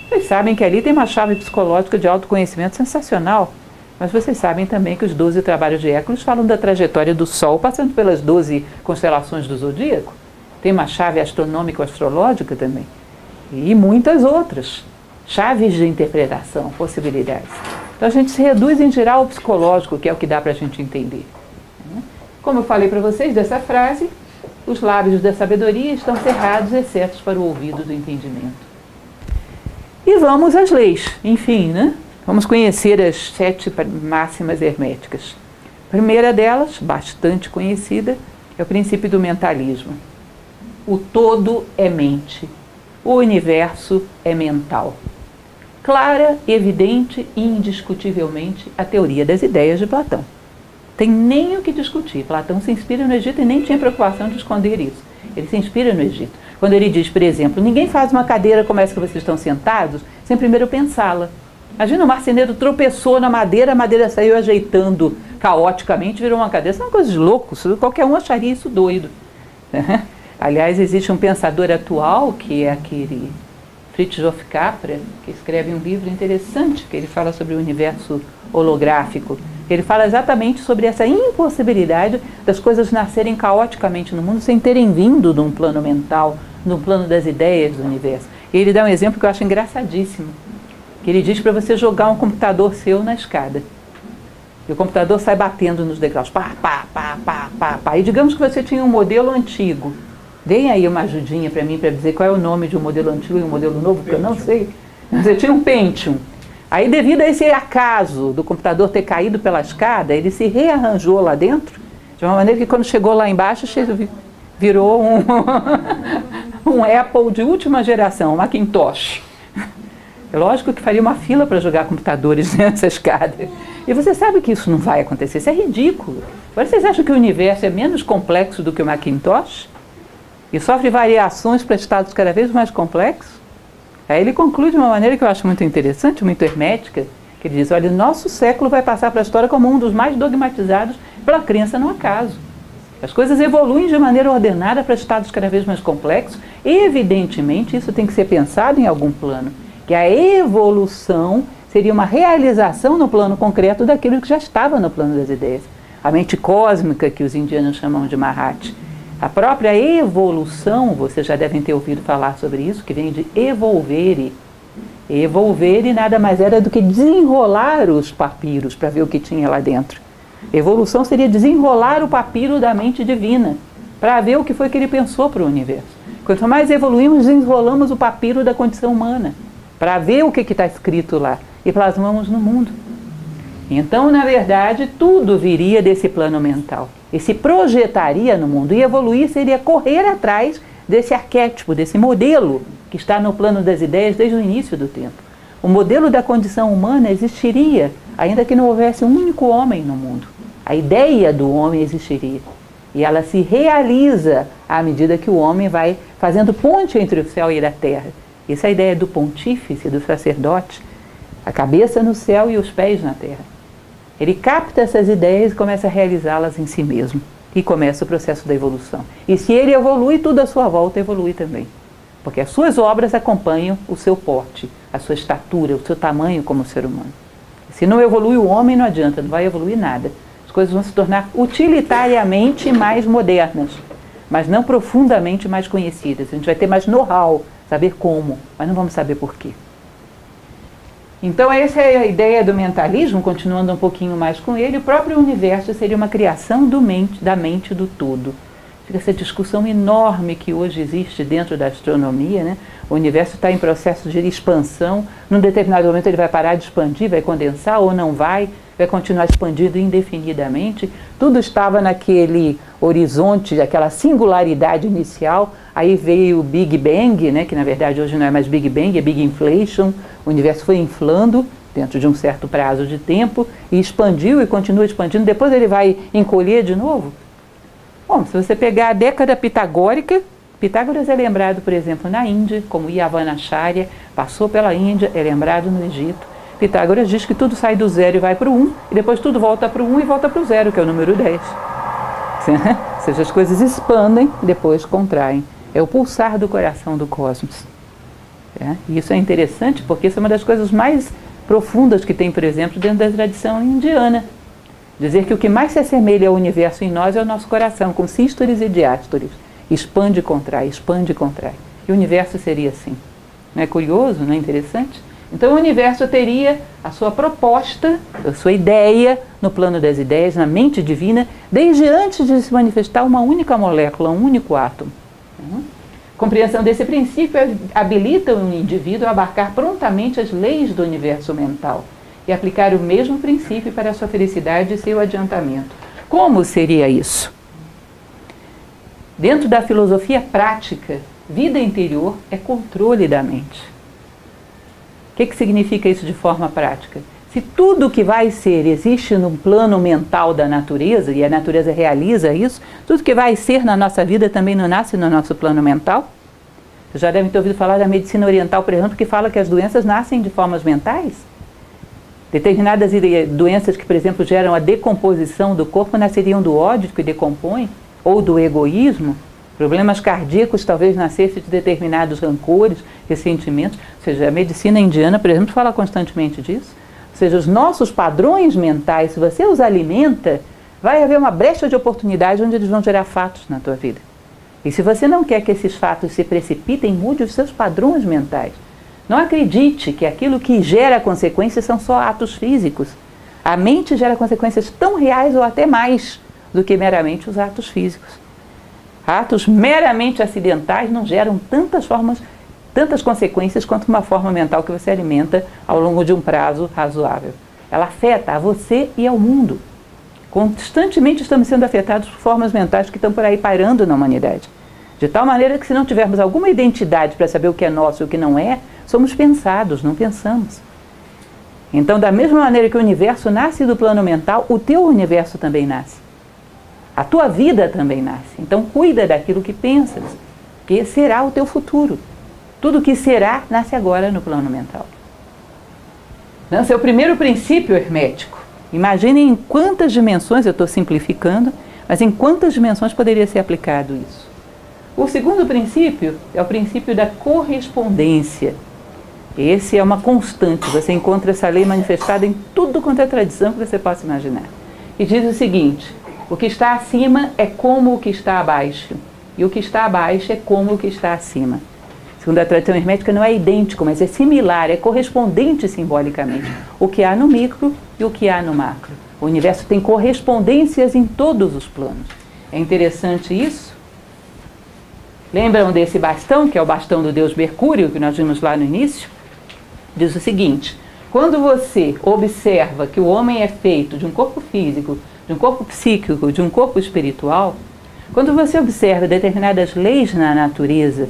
Vocês sabem que ali tem uma chave psicológica de autoconhecimento sensacional, mas vocês sabem também que os 12 trabalhos de Hércules falam da trajetória do Sol, passando pelas 12 constelações do Zodíaco. Tem uma chave astronômico-astrológica também. E muitas outras chaves de interpretação, possibilidades. Então a gente se reduz em geral ao psicológico, que é o que dá para a gente entender. Como eu falei para vocês dessa frase, os lábios da sabedoria estão cerrados, exceto para o ouvido do entendimento. E vamos às leis, enfim, né? Vamos conhecer as 7 máximas herméticas. A primeira delas, bastante conhecida, é o princípio do mentalismo. O todo é mente. O universo é mental. Clara, evidente e indiscutivelmente a teoria das ideias de Platão. Tem nem o que discutir. Platão se inspira no Egito e nem tinha preocupação de esconder isso. Ele se inspira no Egito. quando ele diz, por exemplo, ninguém faz uma cadeira como essa que vocês estão sentados sem primeiro pensá-la. Imagina, o marceneiro tropeçou na madeira, a madeira saiu ajeitando caoticamente, virou uma cadeira. Isso é uma coisa de louco, qualquer um acharia isso doido. Aliás, existe um pensador atual, que é aquele Fritjof Capra, que escreve um livro interessante, que ele fala sobre o universo holográfico. Ele fala exatamente sobre essa impossibilidade das coisas nascerem caoticamente no mundo sem terem vindo de um plano mental, de um plano das ideias do universo. E ele dá um exemplo que eu acho engraçadíssimo, que ele diz para você jogar um computador seu na escada. E o computador sai batendo nos degraus, pá, pá, pá, pá, pá, pá. E digamos que você tinha um modelo antigo. Deem aí uma ajudinha para mim para dizer qual é o nome de um modelo antigo e um modelo novo, porque eu não sei. Você tinha um Pentium. Aí, devido a esse acaso do computador ter caído pela escada, ele se rearranjou lá dentro, de uma maneira que quando chegou lá embaixo, virou um Apple de última geração, um Macintosh. É lógico que faria uma fila para jogar computadores nessa escada. E você sabe que isso não vai acontecer, isso é ridículo. Agora, vocês acham que o universo é menos complexo do que o Macintosh? E sofre variações para estados cada vez mais complexos? Aí ele conclui de uma maneira que eu acho muito interessante, muito hermética, que ele diz, olha, o nosso século vai passar para a história como um dos mais dogmatizados pela crença no acaso. As coisas evoluem de maneira ordenada para estados cada vez mais complexos, e evidentemente isso tem que ser pensado em algum plano, que a evolução seria uma realização no plano concreto daquilo que já estava no plano das ideias. A mente cósmica, que os indianos chamam de Mahat. A própria evolução, vocês já devem ter ouvido falar sobre isso, que vem de evolvere. Evolvere nada mais era do que desenrolar os papiros para ver o que tinha lá dentro. Evolução seria desenrolar o papiro da mente divina, para ver o que foi que ele pensou para o universo. Quanto mais evoluímos, desenrolamos o papiro da condição humana, para ver o que está escrito lá, e plasmamos no mundo. Então, na verdade, tudo viria desse plano mental. E se projetaria no mundo. E evoluir seria correr atrás desse arquétipo, desse modelo que está no plano das ideias desde o início do tempo. O modelo da condição humana existiria, ainda que não houvesse um único homem no mundo. A ideia do homem existiria. E ela se realiza à medida que o homem vai fazendo ponte entre o céu e a terra. Essa é a ideia do pontífice, do sacerdote, a cabeça no céu e os pés na terra. Ele capta essas ideias e começa a realizá-las em si mesmo. E começa o processo da evolução. E se ele evolui, tudo à sua volta evolui também. Porque as suas obras acompanham o seu porte, a sua estatura, o seu tamanho como ser humano. Se não evolui o homem, não adianta, não vai evoluir nada. As coisas vão se tornar utilitariamente mais modernas, mas não profundamente mais conhecidas. A gente vai ter mais know-how, saber como, mas não vamos saber por quê. Então essa é a ideia do mentalismo, continuando um pouquinho mais com ele. O próprio universo seria uma criação da mente do todo. Fica essa discussão enorme que hoje existe dentro da astronomia, né? O universo está em processo de expansão, num determinado momento ele vai parar de expandir, vai condensar ou não vai continuar expandido indefinidamente. Tudo estava naquele horizonte, aquela singularidade inicial, aí veio o Big Bang, né, que na verdade hoje não é mais Big Bang, é Big Inflation. O universo foi inflando dentro de um certo prazo de tempo e expandiu e continua expandindo, depois ele vai encolher de novo. Bom, se você pegar a década pitagórica, Pitágoras é lembrado, por exemplo, na Índia, como Yavanacharya, passou pela Índia, é lembrado no Egito. Pitágoras diz que tudo sai do zero e vai para o 1, e depois tudo volta para o 1 e volta para o zero, que é o número 10. Ou seja, as coisas expandem e depois contraem. É o pulsar do coração do cosmos. E isso é interessante porque isso é uma das coisas mais profundas que tem, por exemplo, dentro da tradição indiana. Dizer que o que mais se assemelha ao universo em nós é o nosso coração, com sístoles e diástoles. Expande e contrai, expande e contrai. E o universo seria assim. Não é curioso, não é interessante? Então o universo teria a sua proposta, a sua ideia no plano das ideias, na mente divina, desde antes de se manifestar uma única molécula, um único átomo. Compreensão desse princípio habilita o indivíduo a abarcar prontamente as leis do universo mental e aplicar o mesmo princípio para a sua felicidade e seu adiantamento. Como seria isso? Dentro da filosofia prática, vida interior é controle da mente. O que significa isso de forma prática? Se tudo que vai ser existe no plano mental da natureza, e a natureza realiza isso, tudo que vai ser na nossa vida também não nasce no nosso plano mental? Vocês já devem ter ouvido falar da medicina oriental, por exemplo, que fala que as doenças nascem de formas mentais. Determinadas doenças que, por exemplo, geram a decomposição do corpo nasceriam do ódio que decompõe, ou do egoísmo. Problemas cardíacos talvez nascessem de determinados rancores, ressentimentos. Ou seja, a medicina indiana, por exemplo, fala constantemente disso. Ou seja, os nossos padrões mentais, se você os alimenta, vai haver uma brecha de oportunidade onde eles vão gerar fatos na tua vida. E se você não quer que esses fatos se precipitem, mude os seus padrões mentais. Não acredite que aquilo que gera consequências são só atos físicos. A mente gera consequências tão reais ou até mais do que meramente os atos físicos. Atos meramente acidentais não geram tantas consequências quanto uma forma mental que você alimenta ao longo de um prazo razoável. Ela afeta a você e ao mundo. Constantemente estamos sendo afetados por formas mentais que estão por aí pairando na humanidade. De tal maneira que se não tivermos alguma identidade para saber o que é nosso e o que não é, somos pensados, não pensamos. Então, da mesma maneira que o universo nasce do plano mental, o teu universo também nasce. A tua vida também nasce. Então, cuida daquilo que pensas, que será o teu futuro. Tudo que será, nasce agora no plano mental. Esse é o primeiro princípio hermético. Imaginem em quantas dimensões, eu estou simplificando, mas em quantas dimensões poderia ser aplicado isso. O segundo princípio é o princípio da correspondência. Esse é uma constante, você encontra essa lei manifestada em tudo quanto é tradição que você possa imaginar. E diz o seguinte: o que está acima é como o que está abaixo, e o que está abaixo é como o que está acima. Segundo a tradição hermética, não é idêntico, mas é similar, é correspondente simbolicamente. O que há no micro e o que há no macro. O universo tem correspondências em todos os planos. É interessante isso. Lembram desse bastão, que é o bastão do deus Mercúrio, que nós vimos lá no início? Diz o seguinte: quando você observa que o homem é feito de um corpo físico, de um corpo psíquico, de um corpo espiritual, quando você observa determinadas leis na natureza,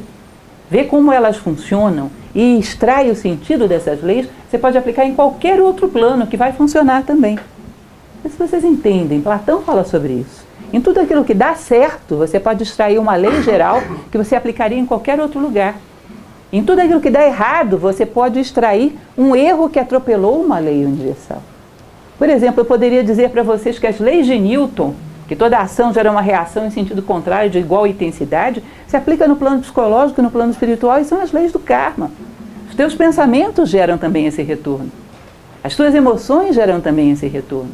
vê como elas funcionam e extrai o sentido dessas leis, você pode aplicar em qualquer outro plano que vai funcionar também. Mas se vocês entendem, Platão fala sobre isso. Em tudo aquilo que dá certo, você pode extrair uma lei geral que você aplicaria em qualquer outro lugar. Em tudo aquilo que dá errado, você pode extrair um erro que atropelou uma lei universal. Por exemplo, eu poderia dizer para vocês que as leis de Newton, que toda ação gera uma reação em sentido contrário de igual intensidade, se aplica no plano psicológico e no plano espiritual, e são as leis do karma. Os teus pensamentos geram também esse retorno. As tuas emoções geram também esse retorno.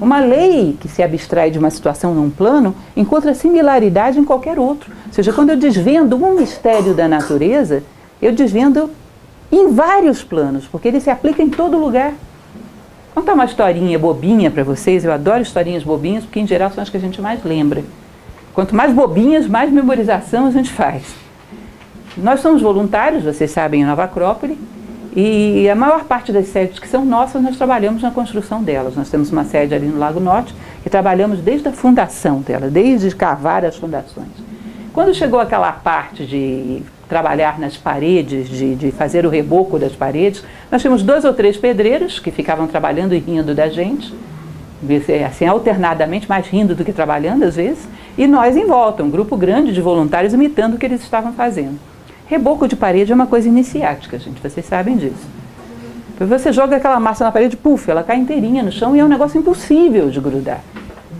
Uma lei que se abstrai de uma situação num plano encontra similaridade em qualquer outro. Ou seja, quando eu desvendo um mistério da natureza, eu desvendo em vários planos, porque ele se aplica em todo lugar. Vou contar uma historinha bobinha para vocês. Eu adoro historinhas bobinhas, porque em geral são as que a gente mais lembra. Quanto mais bobinhas, mais memorização a gente faz. Nós somos voluntários, vocês sabem, em Nova Acrópole, e a maior parte das sedes que são nossas, nós trabalhamos na construção delas. Nós temos uma sede ali no Lago Norte, e trabalhamos desde a fundação dela, desde cavar as fundações. Quando chegou aquela parte de trabalhar nas paredes, de fazer o reboco das paredes, nós tínhamos 2 ou 3 pedreiros que ficavam trabalhando e rindo da gente, assim, alternadamente, mais rindo do que trabalhando às vezes, e nós em volta, um grupo grande de voluntários imitando o que eles estavam fazendo. Reboco de parede é uma coisa iniciática, gente, vocês sabem disso. Você joga aquela massa na parede, puf, ela cai inteirinha no chão e é um negócio impossível de grudar.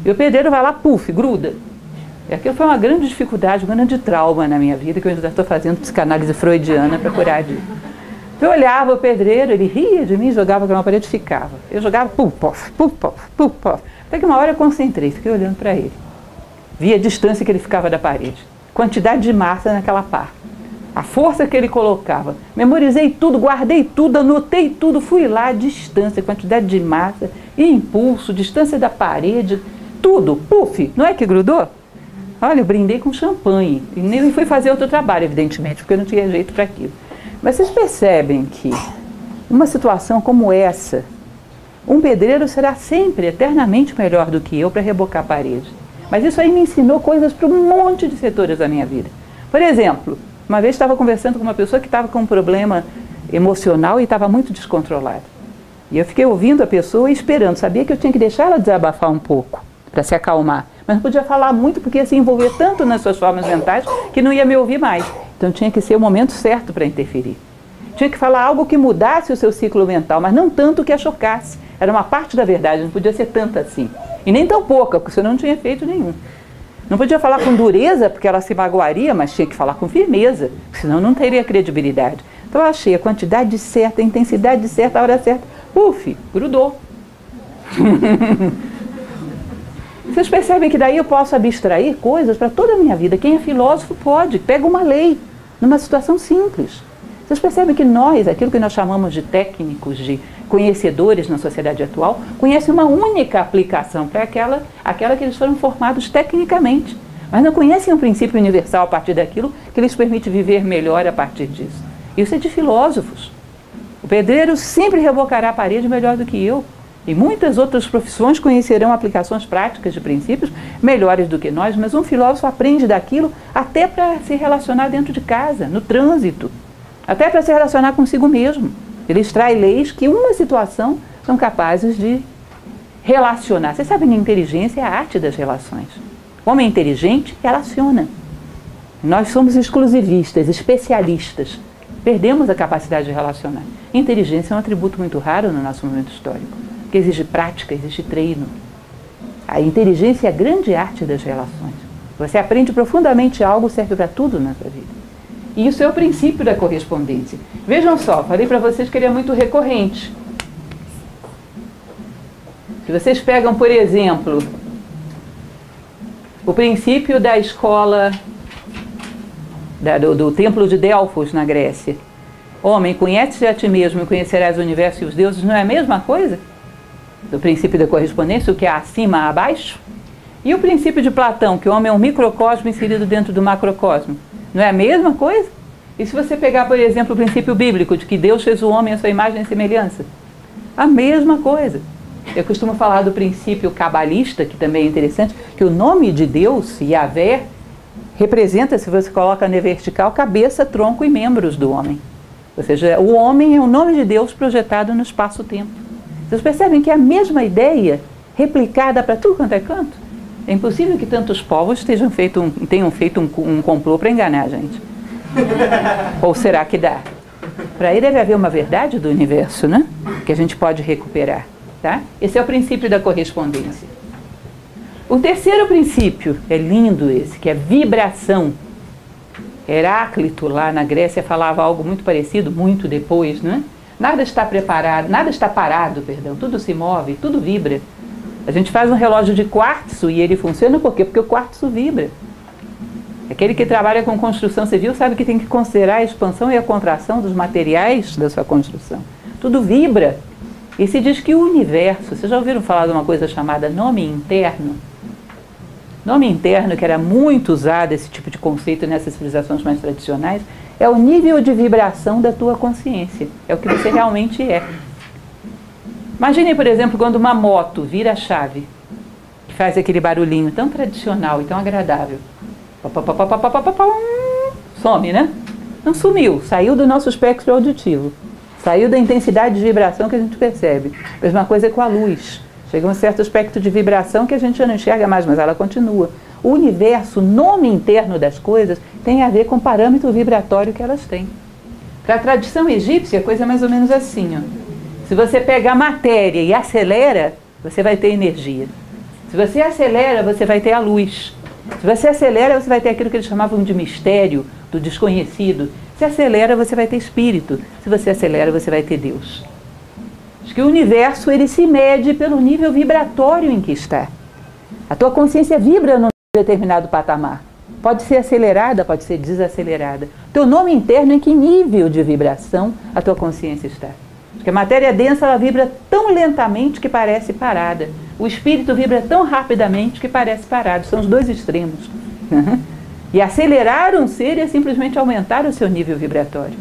E o pedreiro vai lá, puf, gruda. E aquilo foi uma grande dificuldade, um grande trauma na minha vida, que eu ainda estou fazendo psicanálise freudiana para curar disso. Eu olhava o pedreiro, ele ria de mim, jogava aquela parede e ficava. Eu jogava, puf, pof, puf, pof, puf, pof. Até que uma hora eu concentrei, fiquei olhando para ele. Vi a distância que ele ficava da parede, quantidade de massa naquela pá, a força que ele colocava. Memorizei tudo, guardei tudo, anotei tudo, fui lá, distância, quantidade de massa, impulso, distância da parede, tudo, puf, não é que grudou? Olha, eu brindei com champanhe e nem fui fazer outro trabalho, evidentemente, porque eu não tinha jeito para aquilo. Mas vocês percebem que uma situação como essa, um pedreiro será sempre, eternamente melhor do que eu para rebocar a parede. Mas isso aí me ensinou coisas para um monte de setores da minha vida. Por exemplo, uma vez estava conversando com uma pessoa que estava com um problema emocional e estava muito descontrolada. E eu fiquei ouvindo a pessoa e esperando, sabia que eu tinha que deixar ela desabafar um pouco para se acalmar. Mas não podia falar muito porque ia se envolver tanto nas suas formas mentais que não ia me ouvir mais. Então tinha que ser o momento certo para interferir. Tinha que falar algo que mudasse o seu ciclo mental, mas não tanto que a chocasse. Era uma parte da verdade, não podia ser tanta assim. E nem tão pouca, porque senão não tinha efeito nenhum. Não podia falar com dureza, porque ela se magoaria, mas tinha que falar com firmeza, senão não teria credibilidade. Então eu achei a quantidade certa, a intensidade certa, a hora certa. Grudou. Vocês percebem que daí eu posso abstrair coisas para toda a minha vida. Quem é filósofo pode, pega uma lei, numa situação simples. Vocês percebem que nós, aquilo que nós chamamos de técnicos, de conhecedores na sociedade atual, conhecem uma única aplicação, que é aquela que eles foram formados tecnicamente, mas não conhecem um princípio universal a partir daquilo que lhes permite viver melhor a partir disso. Isso é de filósofos. O pedreiro sempre rebocará a parede melhor do que eu. E muitas outras profissões conhecerão aplicações práticas de princípios melhores do que nós, mas um filósofo aprende daquilo até para se relacionar dentro de casa, no trânsito, até para se relacionar consigo mesmo. Ele extrai leis que uma situação são capazes de relacionar. Vocês sabem que a inteligência é a arte das relações. O homem inteligente relaciona. Nós somos exclusivistas, especialistas. Perdemos a capacidade de relacionar. Inteligência é um atributo muito raro no nosso momento histórico, porque exige prática, exige treino. A inteligência é a grande arte das relações. Você aprende profundamente algo, serve para tudo na sua vida. E isso é o princípio da correspondência. Vejam só, falei para vocês que ele é muito recorrente. Se vocês pegam, por exemplo, o princípio da escola do templo de Delfos, na Grécia. Homem, conhece-te a ti mesmo e conhecerás o universo e os deuses, não é a mesma coisa? Do princípio da correspondência, o que é acima a abaixo? E o princípio de Platão, que o homem é um microcosmo inserido dentro do macrocosmo, não é a mesma coisa? E se você pegar, por exemplo, o princípio bíblico de que Deus fez o homem à sua imagem e semelhança? A mesma coisa. Eu costumo falar do princípio cabalista, que também é interessante, que o nome de Deus, Yahvé, representa, se você coloca na vertical, cabeça, tronco e membros do homem. Ou seja, o homem é o nome de Deus projetado no espaço-tempo. Vocês percebem que é a mesma ideia replicada para tudo quanto é canto? É impossível que tantos povos tenham feito um complô para enganar a gente. Ou será que dá? Para aí deve haver uma verdade do universo, né? Que a gente pode recuperar. Tá? Esse é o princípio da correspondência. O terceiro princípio, é lindo esse, que é vibração. Heráclito, lá na Grécia, falava algo muito parecido, muito depois, né? Nada está preparado, nada está parado, perdão, tudo se move, tudo vibra. A gente faz um relógio de quartzo e ele funciona por quê? Porque o quartzo vibra. Aquele que trabalha com construção civil sabe que tem que considerar a expansão e a contração dos materiais da sua construção. Tudo vibra. E se diz que o universo, vocês já ouviram falar de uma coisa chamada nome interno? Nome interno, que era muito usado esse tipo de conceito nessas civilizações mais tradicionais, é o nível de vibração da tua consciência. É o que você realmente é. Imaginem, por exemplo, quando uma moto vira a chave, que faz aquele barulhinho tão tradicional e tão agradável. Some, né? Não sumiu, saiu do nosso espectro auditivo. Saiu da intensidade de vibração que a gente percebe. A mesma coisa com a luz. Chega um certo aspecto de vibração que a gente já não enxerga mais, mas ela continua. O universo, o nome interno das coisas, tem a ver com o parâmetro vibratório que elas têm. Para a tradição egípcia, a coisa é mais ou menos assim. Ó. Se você pega a matéria e acelera, você vai ter energia. Se você acelera, você vai ter a luz. Se você acelera, você vai ter aquilo que eles chamavam de mistério, do desconhecido. Se acelera, você vai ter espírito. Se você acelera, você vai ter Deus. Acho que o universo, ele se mede pelo nível vibratório em que está. A tua consciência vibra num determinado patamar. Pode ser acelerada, pode ser desacelerada. Teu nome interno, em que nível de vibração a tua consciência está? Porque a matéria densa, ela vibra tão lentamente que parece parada. O espírito vibra tão rapidamente que parece parado. São os dois extremos. E acelerar um ser é simplesmente aumentar o seu nível vibratório.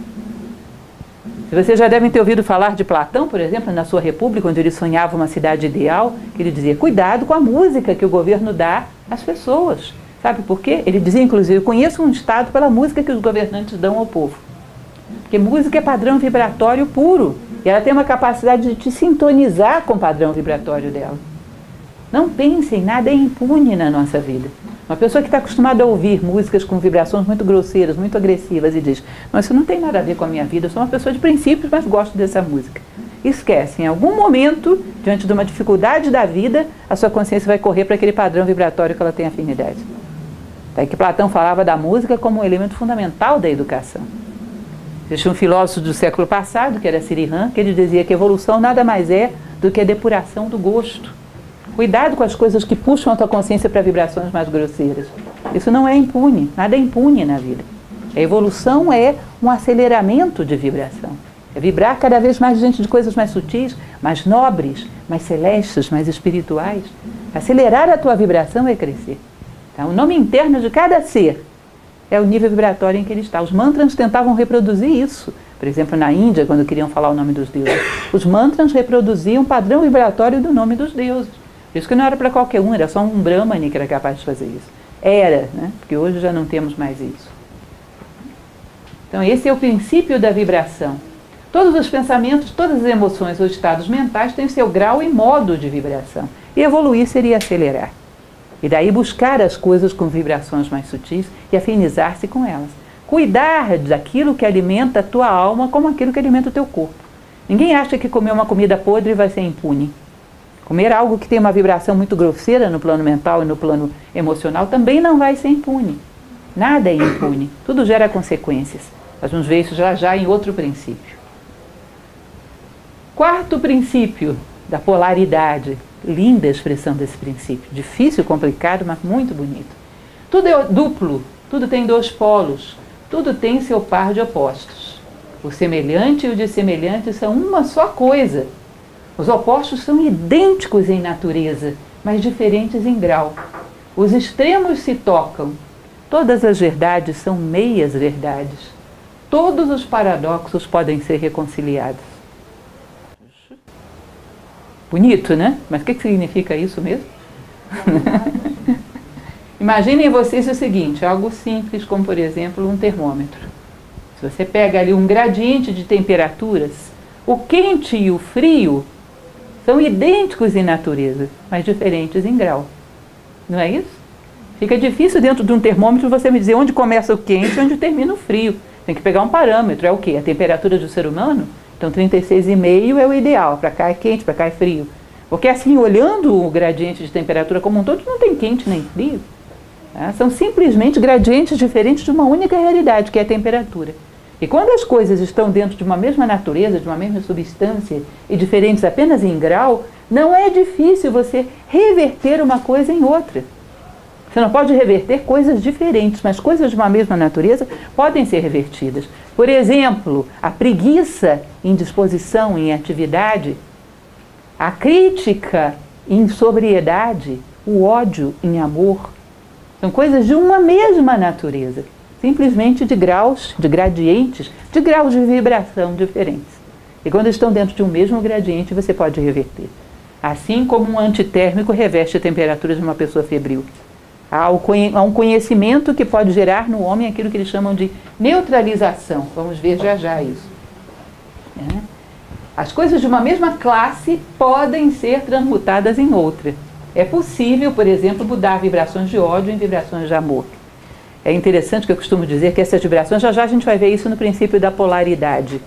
Vocês já devem ter ouvido falar de Platão, por exemplo, na sua República, onde ele sonhava uma cidade ideal, que ele dizia, cuidado com a música que o governo dá às pessoas. Sabe por quê? Ele dizia, inclusive, eu conheço um estado pela música que os governantes dão ao povo. Porque música é padrão vibratório puro. E ela tem uma capacidade de te sintonizar com o padrão vibratório dela. Não pensem, nada é impune na nossa vida. Uma pessoa que está acostumada a ouvir músicas com vibrações muito grosseiras, muito agressivas e diz: mas isso não tem nada a ver com a minha vida, eu sou uma pessoa de princípios, mas gosto dessa música. Esquece, em algum momento, diante de uma dificuldade da vida, a sua consciência vai correr para aquele padrão vibratório que ela tem afinidade. Daí que Platão falava da música como um elemento fundamental da educação. Existia um filósofo do século passado, que era Sirihan, que ele dizia que a evolução nada mais é do que a depuração do gosto. Cuidado com as coisas que puxam a tua consciência para vibrações mais grosseiras. Isso não é impune, nada é impune na vida. A evolução é um aceleramento de vibração. É vibrar cada vez mais diante de coisas mais sutis, mais nobres, mais celestes, mais espirituais. Acelerar a tua vibração é crescer. Então, o nome interno de cada ser é o nível vibratório em que ele está. Os mantras tentavam reproduzir isso. Por exemplo, na Índia, quando queriam falar o nome dos deuses, os mantras reproduziam o padrão vibratório do nome dos deuses. Isso que não era para qualquer um, era só um brahmane que era capaz de fazer isso. Era, né? Porque hoje já não temos mais isso. Então, esse é o princípio da vibração. Todos os pensamentos, todas as emoções ou estados mentais têm o seu grau e modo de vibração. E evoluir seria acelerar. E daí buscar as coisas com vibrações mais sutis e afinizar-se com elas. Cuidar daquilo que alimenta a tua alma como aquilo que alimenta o teu corpo. Ninguém acha que comer uma comida podre vai ser impune. Comer algo que tem uma vibração muito grosseira no plano mental e no plano emocional também não vai ser impune. Nada é impune. Tudo gera consequências. Nós vamos ver isso já em outro princípio. Quarto princípio da polaridade. Linda a expressão desse princípio. Difícil, complicado, mas muito bonito. Tudo é duplo. Tudo tem dois polos. Tudo tem seu par de opostos. O semelhante e o dissemelhante são uma só coisa. Os opostos são idênticos em natureza, mas diferentes em grau. Os extremos se tocam. Todas as verdades são meias verdades. Todos os paradoxos podem ser reconciliados. Bonito, né? Mas o que significa isso mesmo? Imaginem vocês o seguinte, algo simples como, por exemplo, um termômetro. Se você pega ali um gradiente de temperaturas, o quente e o frio são idênticos em natureza, mas diferentes em grau. Não é isso? Fica difícil dentro de um termômetro você me dizer onde começa o quente e onde termina o frio. Tem que pegar um parâmetro, é o quê? A temperatura do ser humano? Então 36,5 é o ideal, para cá é quente, para cá é frio. Porque assim, olhando o gradiente de temperatura como um todo, não tem quente nem frio. Tá? São simplesmente gradientes diferentes de uma única realidade, que é a temperatura. E quando as coisas estão dentro de uma mesma natureza, de uma mesma substância e diferentes apenas em grau, não é difícil você reverter uma coisa em outra. Você não pode reverter coisas diferentes, mas coisas de uma mesma natureza podem ser revertidas. Por exemplo, a preguiça em disposição, em atividade, a crítica em sobriedade, o ódio em amor. São coisas de uma mesma natureza, simplesmente de graus, de gradientes, de graus de vibração diferentes. E quando estão dentro de um mesmo gradiente, você pode reverter. Assim como um antitérmico reveste a temperatura de uma pessoa febril. Há um conhecimento que pode gerar no homem aquilo que eles chamam de neutralização. Vamos ver já isso. As coisas de uma mesma classe podem ser transmutadas em outra. É possível, por exemplo, mudar vibrações de ódio em vibrações de amor. É interessante que eu costumo dizer que essas vibrações, já a gente vai ver isso no princípio da polaridade.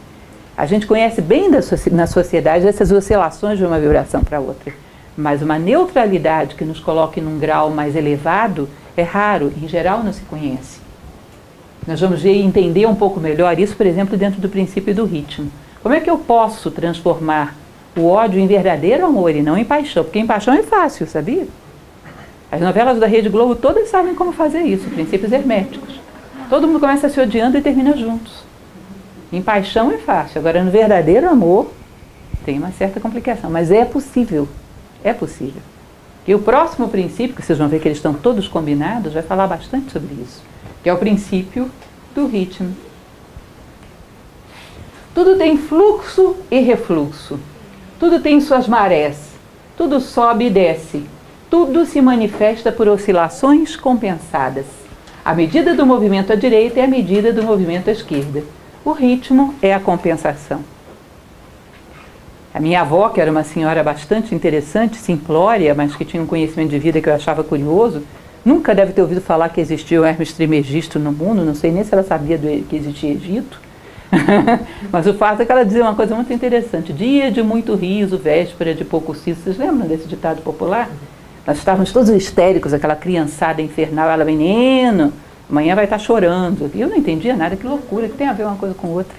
A gente conhece bem na sociedade essas oscilações de uma vibração para outra. Mas uma neutralidade que nos coloque num grau mais elevado é raro, em geral não se conhece. Nós vamos ver e entender um pouco melhor isso, por exemplo, dentro do princípio do ritmo. Como é que eu posso transformar o ódio em verdadeiro amor e não em paixão? Porque em paixão é fácil, sabia? As novelas da Rede Globo todas sabem como fazer isso, princípios herméticos. Todo mundo começa se odiando e termina juntos. Em paixão é fácil, agora no verdadeiro amor tem uma certa complicação, mas é possível. É possível. E o próximo princípio, que vocês vão ver que eles estão todos combinados, vai falar bastante sobre isso, que é o princípio do ritmo. Tudo tem fluxo e refluxo. Tudo tem suas marés. Tudo sobe e desce. Tudo se manifesta por oscilações compensadas. A medida do movimento à direita é a medida do movimento à esquerda. O ritmo é a compensação. A minha avó, que era uma senhora bastante interessante, simplória, mas que tinha um conhecimento de vida que eu achava curioso, nunca deve ter ouvido falar que existia o Hermes Trismegisto no mundo, não sei nem se ela sabia que existia Egito. Mas o fato é que ela dizia uma coisa muito interessante: dia de muito riso, véspera de pouco siso. Vocês lembram desse ditado popular? Nós estávamos todos histéricos, aquela criançada infernal. Ela, menino, amanhã vai estar chorando. E eu não entendia nada, que loucura, que tem a ver uma coisa com outra.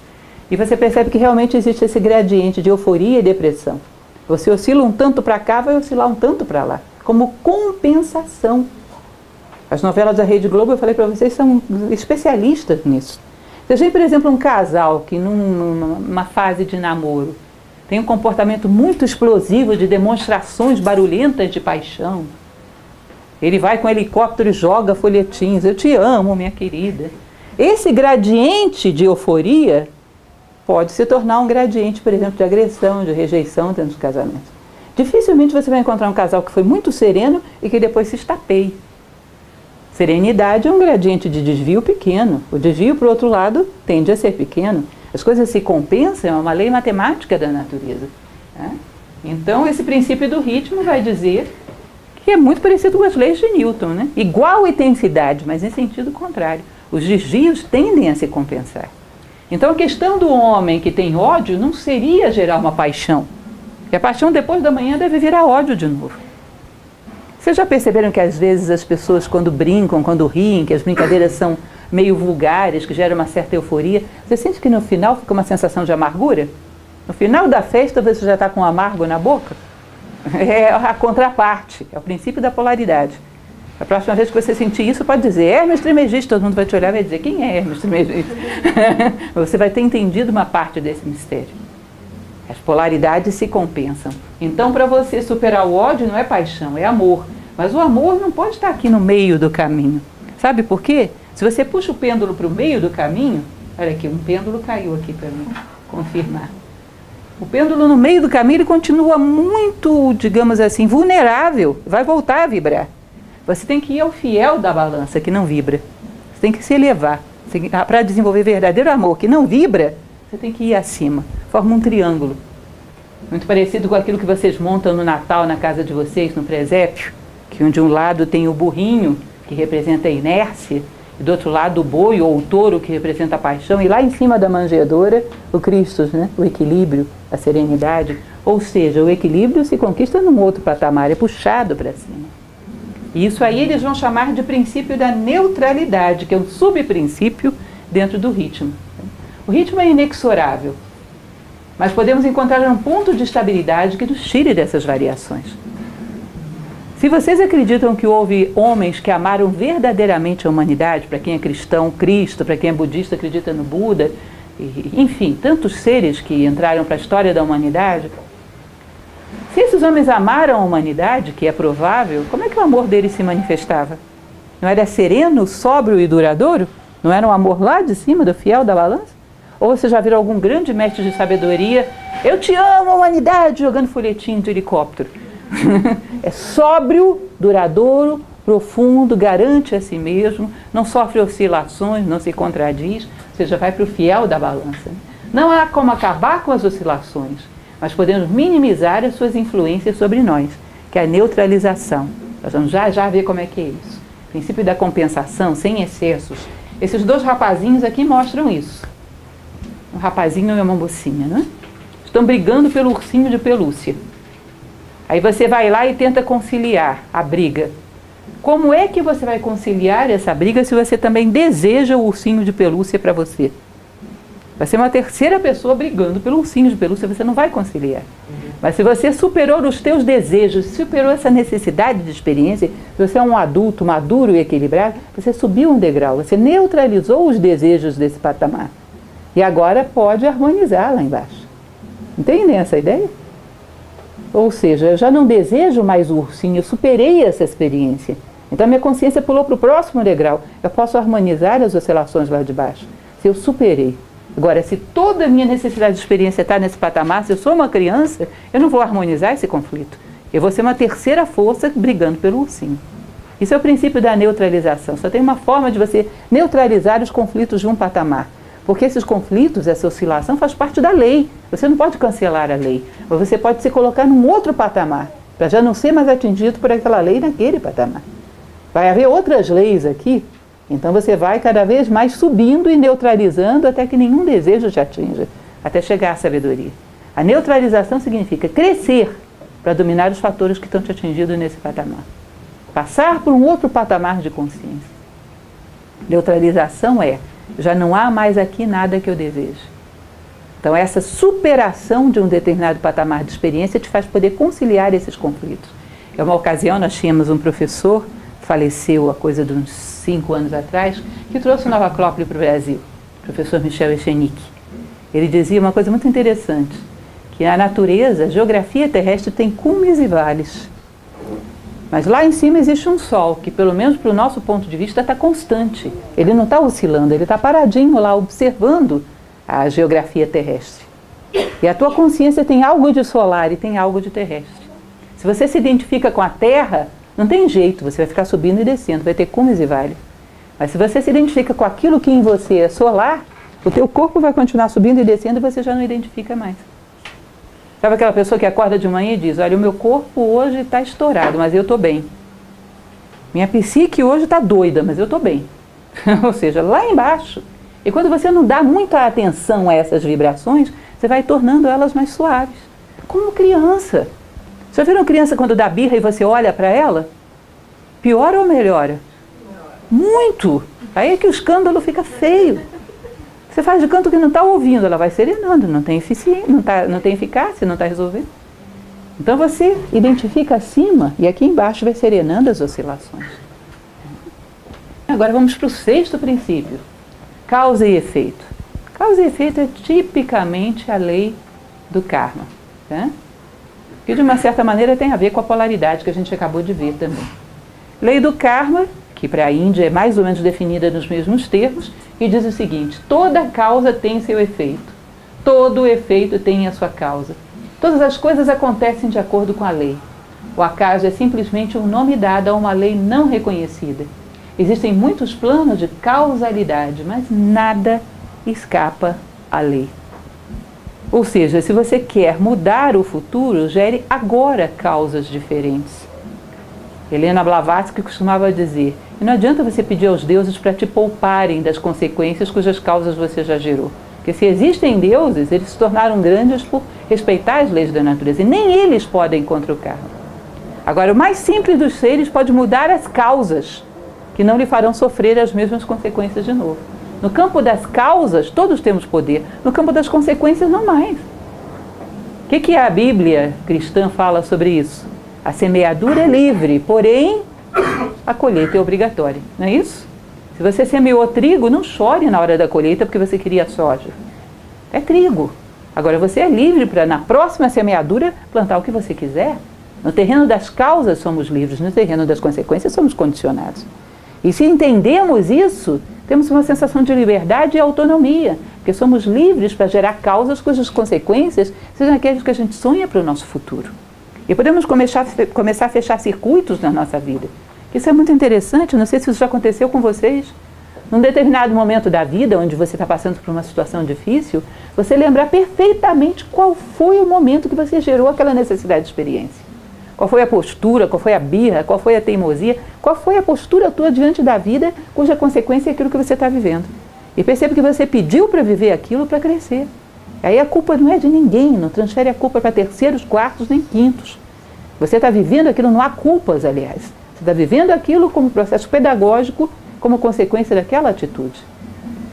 E você percebe que realmente existe esse gradiente de euforia e depressão. Você oscila um tanto para cá, vai oscilar um tanto para lá, como compensação. As novelas da Rede Globo, eu falei para vocês, são especialistas nisso. Você vê, por exemplo, um casal que numa fase de namoro tem um comportamento muito explosivo de demonstrações barulhentas de paixão. Ele vai com o helicóptero e joga folhetins: eu te amo, minha querida. Esse gradiente de euforia pode se tornar um gradiente, por exemplo, de agressão, de rejeição dentro do casamento. Dificilmente você vai encontrar um casal que foi muito sereno e que depois se estapeie. Serenidade é um gradiente de desvio pequeno. O desvio, por outro lado, tende a ser pequeno. As coisas se compensam, é uma lei matemática da natureza. Né? Então, esse princípio do ritmo vai dizer que é muito parecido com as leis de Newton. Né? Igual intensidade, mas em sentido contrário. Os desvios tendem a se compensar. Então, a questão do homem que tem ódio não seria gerar uma paixão. Porque a paixão, depois da manhã, deve virar ódio de novo. Vocês já perceberam que às vezes as pessoas, quando brincam, quando riem, que as brincadeiras são meio vulgares, que geram uma certa euforia, você sente que no final fica uma sensação de amargura? No final da festa você já está com um amargo na boca? É a contraparte, é o princípio da polaridade. A próxima vez que você sentir isso, pode dizer: Hermes Trismegisto. Todo mundo vai te olhar e vai dizer: quem é Hermes Trismegisto? Você vai ter entendido uma parte desse mistério. As polaridades se compensam. Então, para você superar o ódio, não é paixão, é amor. Mas o amor não pode estar aqui no meio do caminho. Sabe por quê? Se você puxa o pêndulo para o meio do caminho... Olha aqui, um pêndulo caiu aqui para mim confirmar. O pêndulo no meio do caminho, ele continua muito, digamos assim, vulnerável. Vai voltar a vibrar. Você tem que ir ao fiel da balança, que não vibra. Você tem que se elevar. Para desenvolver verdadeiro amor, que não vibra, você tem que ir acima. Forma um triângulo. Muito parecido com aquilo que vocês montam no Natal, na casa de vocês, no presépio. Que de um lado tem o burrinho, que representa a inércia, e do outro lado o boi ou o touro, que representa a paixão, e lá em cima da manjedoura, o Cristo, né? O equilíbrio, a serenidade. Ou seja, o equilíbrio se conquista num outro patamar, é puxado para cima. E isso aí eles vão chamar de princípio da neutralidade, que é um subprincípio dentro do ritmo. O ritmo é inexorável, mas podemos encontrar um ponto de estabilidade que nos tire dessas variações. Se vocês acreditam que houve homens que amaram verdadeiramente a humanidade, para quem é cristão, Cristo, para quem é budista, acredita no Buda, enfim, tantos seres que entraram para a história da humanidade, se esses homens amaram a humanidade, que é provável, como é que o amor deles se manifestava? Não era sereno, sóbrio e duradouro? Não era um amor lá de cima, do fiel da balança? Ou você já viu algum grande mestre de sabedoria: eu te amo, a humanidade, jogando folhetinho de helicóptero? É sóbrio, duradouro, profundo, garante a si mesmo, não sofre oscilações, não se contradiz, ou seja, vai para o fiel da balança. Não há como acabar com as oscilações, mas podemos minimizar as suas influências sobre nós, que é a neutralização. Nós vamos já ver como é que é isso. O princípio da compensação, sem excessos. Esses dois rapazinhos aqui mostram isso. Um rapazinho e uma mocinha, né? Estão brigando pelo ursinho de pelúcia. Aí você vai lá e tenta conciliar a briga. Como é que você vai conciliar essa briga se você também deseja o ursinho de pelúcia para você? Vai ser uma terceira pessoa brigando pelo ursinho de pelúcia, você não vai conciliar. Mas se você superou os teus desejos, superou essa necessidade de experiência, se você é um adulto maduro e equilibrado, você subiu um degrau, você neutralizou os desejos desse patamar. E agora pode harmonizar lá embaixo. Entendem essa ideia? Ou seja, eu já não desejo mais o ursinho, eu superei essa experiência. Então a minha consciência pulou para o próximo degrau. Eu posso harmonizar as oscilações lá de baixo, se eu superei. Agora, se toda a minha necessidade de experiência está nesse patamar, se eu sou uma criança, eu não vou harmonizar esse conflito. Eu vou ser uma terceira força brigando pelo ursinho. Isso é o princípio da neutralização. Só tem uma forma de você neutralizar os conflitos de um patamar. Porque esses conflitos, essa oscilação faz parte da lei. Você não pode cancelar a lei, mas você pode se colocar num outro patamar, para já não ser mais atingido por aquela lei naquele patamar. Vai haver outras leis aqui, então você vai cada vez mais subindo e neutralizando até que nenhum desejo te atinja, até chegar à sabedoria. A neutralização significa crescer para dominar os fatores que estão te atingindo nesse patamar. Passar por um outro patamar de consciência. Neutralização é, já não há mais aqui nada que eu deseje. Então essa superação de um determinado patamar de experiência te faz poder conciliar esses conflitos. É uma ocasião, nós tínhamos um professor, faleceu há coisa de uns 5 anos atrás, que trouxe o Nova Acrópole para o Brasil, o professor Michel Echenique. Ele dizia uma coisa muito interessante, que na natureza, a geografia terrestre tem cumes e vales. Mas lá em cima existe um sol, que pelo menos para o nosso ponto de vista está constante. Ele não está oscilando, ele está paradinho lá, observando a geografia terrestre. E a tua consciência tem algo de solar e tem algo de terrestre. Se você se identifica com a Terra, não tem jeito, você vai ficar subindo e descendo, vai ter cumes e vales. Mas se você se identifica com aquilo que em você é solar, o teu corpo vai continuar subindo e descendo e você já não identifica mais. Sabe aquela pessoa que acorda de manhã e diz, olha, o meu corpo hoje está estourado, mas eu estou bem. Minha psique hoje está doida, mas eu estou bem. Ou seja, lá embaixo. E quando você não dá muita atenção a essas vibrações, você vai tornando elas mais suaves. Como criança. Já viram criança quando dá birra e você olha para ela? Piora ou melhora? Muito! Aí é que o escândalo fica feio. Você faz de canto que não está ouvindo, ela vai serenando, não tem eficiência, não tem eficácia, não está resolvendo. Então você identifica acima e aqui embaixo vai serenando as oscilações. Agora vamos para o 6º princípio. Causa e efeito. Causa e efeito é tipicamente a lei do karma. Né? Que de uma certa maneira tem a ver com a polaridade que a gente acabou de ver também. Lei do karma, que para a Índia é mais ou menos definida nos mesmos termos, e diz o seguinte, toda causa tem seu efeito, todo efeito tem a sua causa. Todas as coisas acontecem de acordo com a lei. O acaso é simplesmente um nome dado a uma lei não reconhecida. Existem muitos planos de causalidade, mas nada escapa à lei. Ou seja, se você quer mudar o futuro, gere agora causas diferentes. Helena Blavatsky costumava dizer, e não adianta você pedir aos deuses para te pouparem das consequências cujas causas você já gerou. Porque se existem deuses, eles se tornaram grandes por respeitar as leis da natureza, e nem eles podem contra o karma. Agora, o mais simples dos seres pode mudar as causas, que não lhe farão sofrer as mesmas consequências de novo. No campo das causas, todos temos poder. No campo das consequências, não mais. O que a Bíblia cristã fala sobre isso? A semeadura é livre, porém, a colheita é obrigatória. Não é isso? Se você semeou trigo, não chore na hora da colheita porque você queria soja. É trigo. Agora, você é livre para, na próxima semeadura, plantar o que você quiser. No terreno das causas, somos livres. No terreno das consequências, somos condicionados. E se entendemos isso, temos uma sensação de liberdade e autonomia, porque somos livres para gerar causas cujas consequências sejam aquelas que a gente sonha para o nosso futuro. E podemos começar a fechar circuitos na nossa vida. Isso é muito interessante, não sei se isso já aconteceu com vocês. Num determinado momento da vida, onde você está passando por uma situação difícil, você lembrar perfeitamente qual foi o momento que você gerou aquela necessidade de experiência. Qual foi a postura, qual foi a birra, qual foi a teimosia, qual foi a postura tua diante da vida, cuja consequência é aquilo que você está vivendo. E perceba que você pediu para viver aquilo para crescer. Aí a culpa não é de ninguém, não transfere a culpa para terceiros, quartos, nem quintos. Você está vivendo aquilo, não há culpas, aliás. Você está vivendo aquilo como processo pedagógico, como consequência daquela atitude.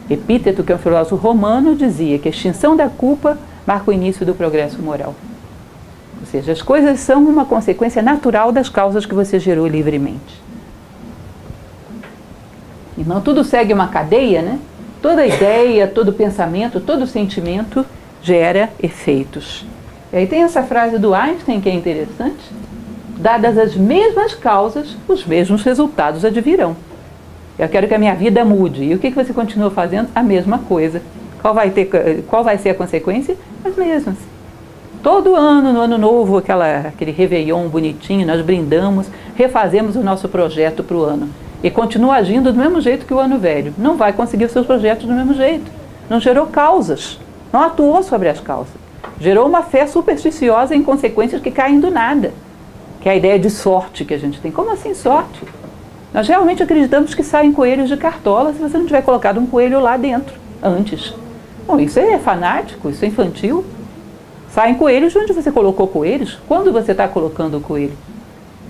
Epíteto, que é um filósofo romano, dizia que a extinção da culpa marca o início do progresso moral. Ou seja, as coisas são uma consequência natural das causas que você gerou livremente. E não tudo segue uma cadeia, né? Toda ideia, todo pensamento, todo sentimento gera efeitos. E aí tem essa frase do Einstein que é interessante. Dadas as mesmas causas, os mesmos resultados advirão. Eu quero que a minha vida mude. E o que você continua fazendo? A mesma coisa. Qual vai ser a consequência? As mesmas. Todo ano, no ano novo, aquele réveillon bonitinho, nós brindamos, refazemos o nosso projeto para o ano. E continua agindo do mesmo jeito que o ano velho. Não vai conseguir os seus projetos do mesmo jeito. não gerou causas, não atuou sobre as causas. Gerou uma fé supersticiosa em consequências que caem do nada, que é a ideia de sorte que a gente tem. Como assim sorte? Nós realmente acreditamos que saem coelhos de cartola se você não tiver colocado um coelho lá dentro antes. Bom, isso é fanático, isso é infantil. Saem coelhos de onde você colocou coelhos, quando você está colocando o coelho.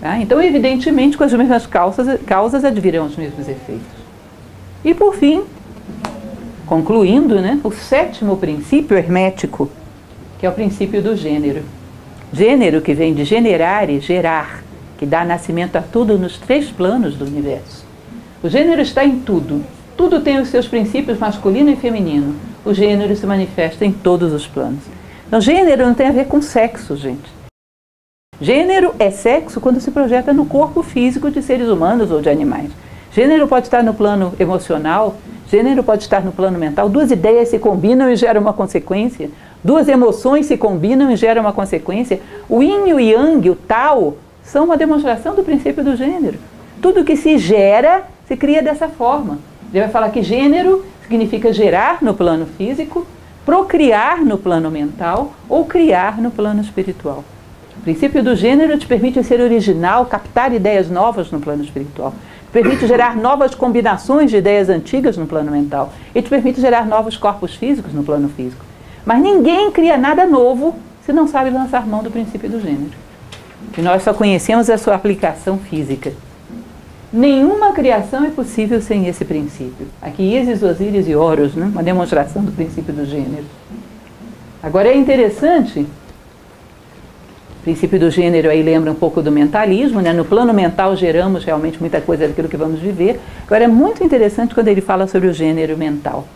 Tá? Então, evidentemente, com as mesmas causas advirão os mesmos efeitos. E, por fim, concluindo, né, o 7º princípio hermético, que é o princípio do gênero. Gênero que vem de generar e gerar, que dá nascimento a tudo nos 3 planos do universo. O gênero está em tudo. Tudo tem os seus princípios masculino e feminino. O gênero se manifesta em todos os planos. Então, gênero não tem a ver com sexo, gente. Gênero é sexo quando se projeta no corpo físico de seres humanos ou de animais. Gênero pode estar no plano emocional, gênero pode estar no plano mental. 2 ideias se combinam e geram uma consequência. 2 emoções se combinam e geram uma consequência. O yin e o yang, o tao, são uma demonstração do princípio do gênero. Tudo que se gera, se cria dessa forma. Ele vai falar que gênero significa gerar no plano físico, procriar no plano mental ou criar no plano espiritual. O princípio do gênero te permite ser original, captar ideias novas no plano espiritual. Te permite gerar novas combinações de ideias antigas no plano mental. E te permite gerar novos corpos físicos no plano físico. Mas ninguém cria nada novo se não sabe lançar mão do princípio do gênero. E nós só conhecemos a sua aplicação física. Nenhuma criação é possível sem esse princípio. Aqui Ísis, Osíris e Horus, né? Uma demonstração do princípio do gênero. Agora é interessante, o princípio do gênero aí lembra um pouco do mentalismo, né? No plano mental geramos realmente muita coisa daquilo que vamos viver. Agora é muito interessante quando ele fala sobre o gênero mental.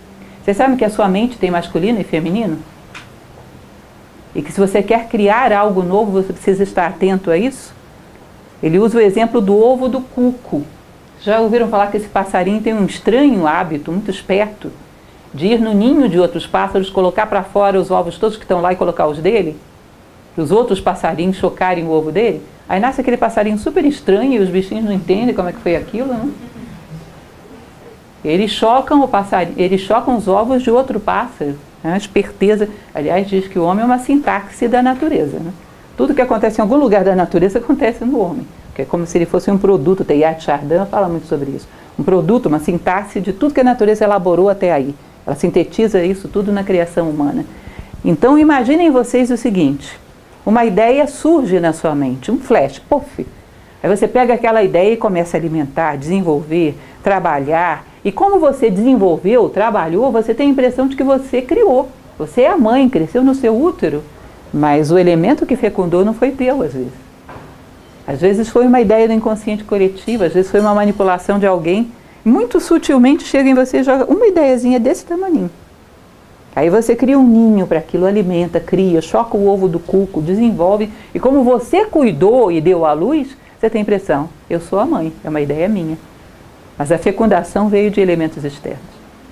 Vocês sabem que a sua mente tem masculino e feminino? E que se você quer criar algo novo, você precisa estar atento a isso? Ele usa o exemplo do ovo do cuco. Já ouviram falar que esse passarinho tem um estranho hábito, muito esperto, de ir no ninho de outros pássaros, colocar para fora os ovos todos que estão lá e colocar os dele? Para os outros passarinhos chocarem o ovo dele? Aí nasce aquele passarinho super estranho e os bichinhos não entendem como é que foi aquilo, né? Eles chocam os ovos de outro pássaro. A esperteza, aliás, diz que o homem é uma sintaxe da natureza, né? Tudo que acontece em algum lugar da natureza acontece no homem, que é como se ele fosse um produto. Teilhard de Chardin fala muito sobre isso. Um produto, uma sintaxe de tudo que a natureza elaborou até aí. Ela sintetiza isso tudo na criação humana. Então imaginem vocês o seguinte, uma ideia surge na sua mente, um flash, puff. Aí você pega aquela ideia e começa a alimentar, desenvolver, trabalhar. E como você desenvolveu, trabalhou, você tem a impressão de que você criou. Você é a mãe, cresceu no seu útero, mas o elemento que fecundou não foi teu, às vezes. Às vezes foi uma ideia do inconsciente coletivo, às vezes foi uma manipulação de alguém. Muito sutilmente chega em você e joga uma ideiazinha desse tamaninho. Aí você cria um ninho para aquilo, alimenta, cria, choca o ovo do cuco, desenvolve. E como você cuidou e deu à luz, você tem a impressão, eu sou a mãe, é uma ideia minha. Mas a fecundação veio de elementos externos.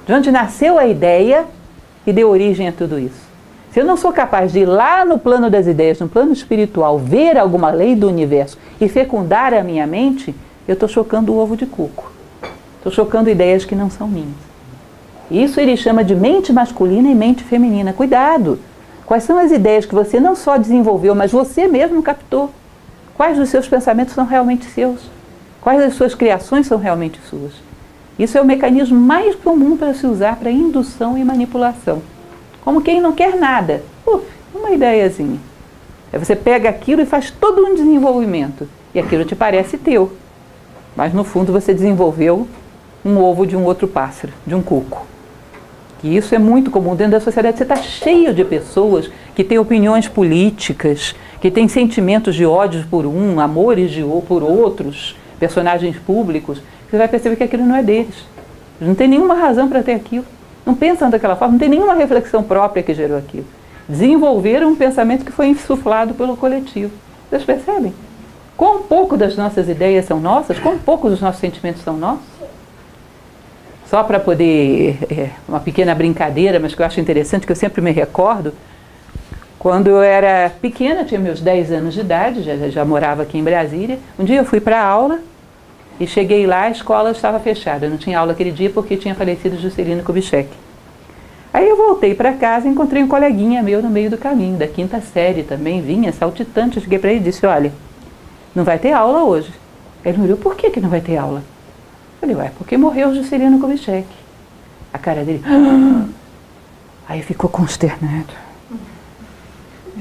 De onde nasceu a ideia que deu origem a tudo isso. Se eu não sou capaz de ir lá no plano das ideias, no plano espiritual, ver alguma lei do universo e fecundar a minha mente, eu estou chocando o ovo de cuco. Estou chocando ideias que não são minhas. Isso ele chama de mente masculina e mente feminina. Cuidado! Quais são as ideias que você não só desenvolveu, mas você mesmo captou? Quais dos seus pensamentos são realmente seus? Quais das suas criações são realmente suas? Isso é o mecanismo mais comum para se usar para indução e manipulação. Como quem não quer nada. Uma ideiazinha. Aí você pega aquilo e faz todo um desenvolvimento. E aquilo te parece teu. Mas no fundo você desenvolveu um ovo de um outro pássaro, de um cuco. E isso é muito comum dentro da sociedade. Você está cheio de pessoas que têm opiniões políticas, que têm sentimentos de ódio por um, amores por outros, personagens públicos. Você vai perceber que aquilo não é deles. Eles não têm nenhuma razão para ter aquilo. Não pensam daquela forma, não tem nenhuma reflexão própria que gerou aquilo. Desenvolveram um pensamento que foi insuflado pelo coletivo. Vocês percebem? Quão pouco das nossas ideias são nossas? Quão pouco dos nossos sentimentos são nossos? Só para poder, uma pequena brincadeira, mas que eu acho interessante, que eu sempre me recordo, quando eu era pequena, tinha meus 10 anos de idade, já morava aqui em Brasília, um dia eu fui para a aula e cheguei lá, a escola estava fechada, eu não tinha aula aquele dia porque tinha falecido Juscelino Kubitschek. Aí eu voltei para casa e encontrei um coleguinha meu no meio do caminho, da 5ª série também, vinha saltitante. Eu cheguei para ele e disse, olha, não vai ter aula hoje. Ele me olhou, por que não vai ter aula? Eu falei, ué, porque morreu o Juscelino Kubitschek. A cara dele, ah! Aí ficou consternado.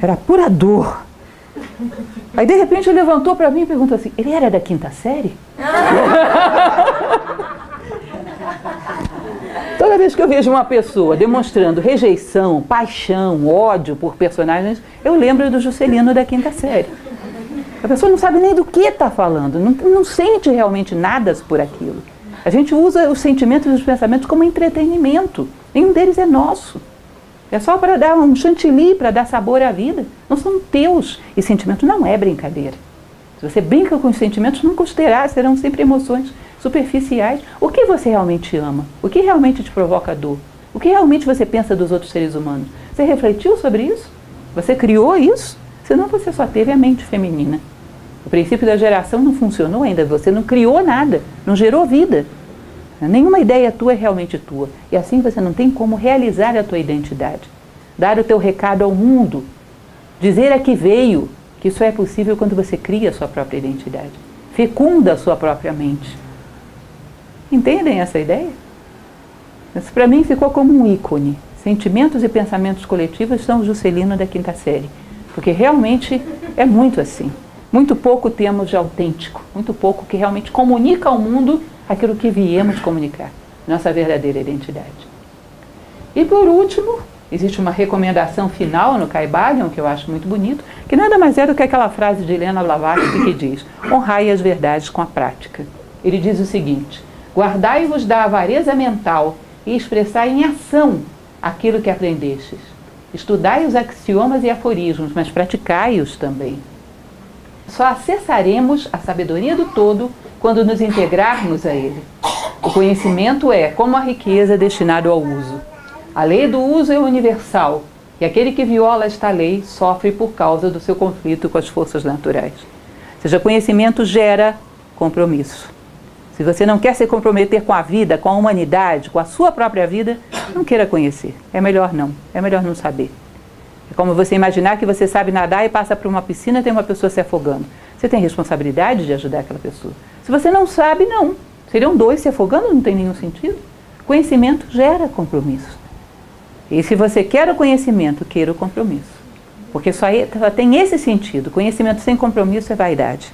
Era pura dor. Aí de repente ele levantou para mim e perguntou assim, ele era da 5ª série? Toda vez que eu vejo uma pessoa demonstrando rejeição, paixão, ódio por personagens, eu lembro do Juscelino da 5ª série. A pessoa não sabe nem do que está falando, não sente realmente nada por aquilo. A gente usa os sentimentos e os pensamentos como entretenimento. Nenhum deles é nosso. É só para dar um chantilly, para dar sabor à vida. Não são teus. E sentimento não é brincadeira. Se você brinca com os sentimentos, nunca os terá, serão sempre emoções superficiais. O que você realmente ama? O que realmente te provoca dor? O que realmente você pensa dos outros seres humanos? Você refletiu sobre isso? Você criou isso? Senão você só teve a mente feminina. O princípio da geração não funcionou ainda. Você não criou nada, não gerou vida. Nenhuma ideia tua é realmente tua. E assim você não tem como realizar a tua identidade. Dar o teu recado ao mundo. Dizer a que veio. Que isso é possível quando você cria a sua própria identidade. Fecunda a sua própria mente. Entendem essa ideia? Isso para mim ficou como um ícone. Sentimentos e pensamentos coletivos são o Juscelino da 5ª série. Porque realmente é muito assim. Muito pouco temos de autêntico. Muito pouco que realmente comunica ao mundo aquilo que viemos comunicar. Nossa verdadeira identidade. E por último, existe uma recomendação final no Kybalion, que eu acho muito bonito, que nada mais é do que aquela frase de Helena Blavatsky que diz: honrai as verdades com a prática. Ele diz o seguinte: guardai-vos da avareza mental e expressai em ação aquilo que aprendestes. Estudai os axiomas e aforismos, mas praticai-os também. Só acessaremos a sabedoria do todo quando nos integrarmos a ele. O conhecimento é, como a riqueza, destinado ao uso. A lei do uso é universal, e aquele que viola esta lei sofre por causa do seu conflito com as forças naturais. Ou seja, conhecimento gera compromisso. Se você não quer se comprometer com a vida, com a humanidade, com a sua própria vida, não queira conhecer. É melhor não saber. É como você imaginar que você sabe nadar e passa por uma piscina e tem uma pessoa se afogando. Você tem responsabilidade de ajudar aquela pessoa. Se você não sabe, não. Seriam 2 se afogando, não tem nenhum sentido. Conhecimento gera compromisso. E se você quer o conhecimento, queira o compromisso. Porque só tem esse sentido. Conhecimento sem compromisso é vaidade.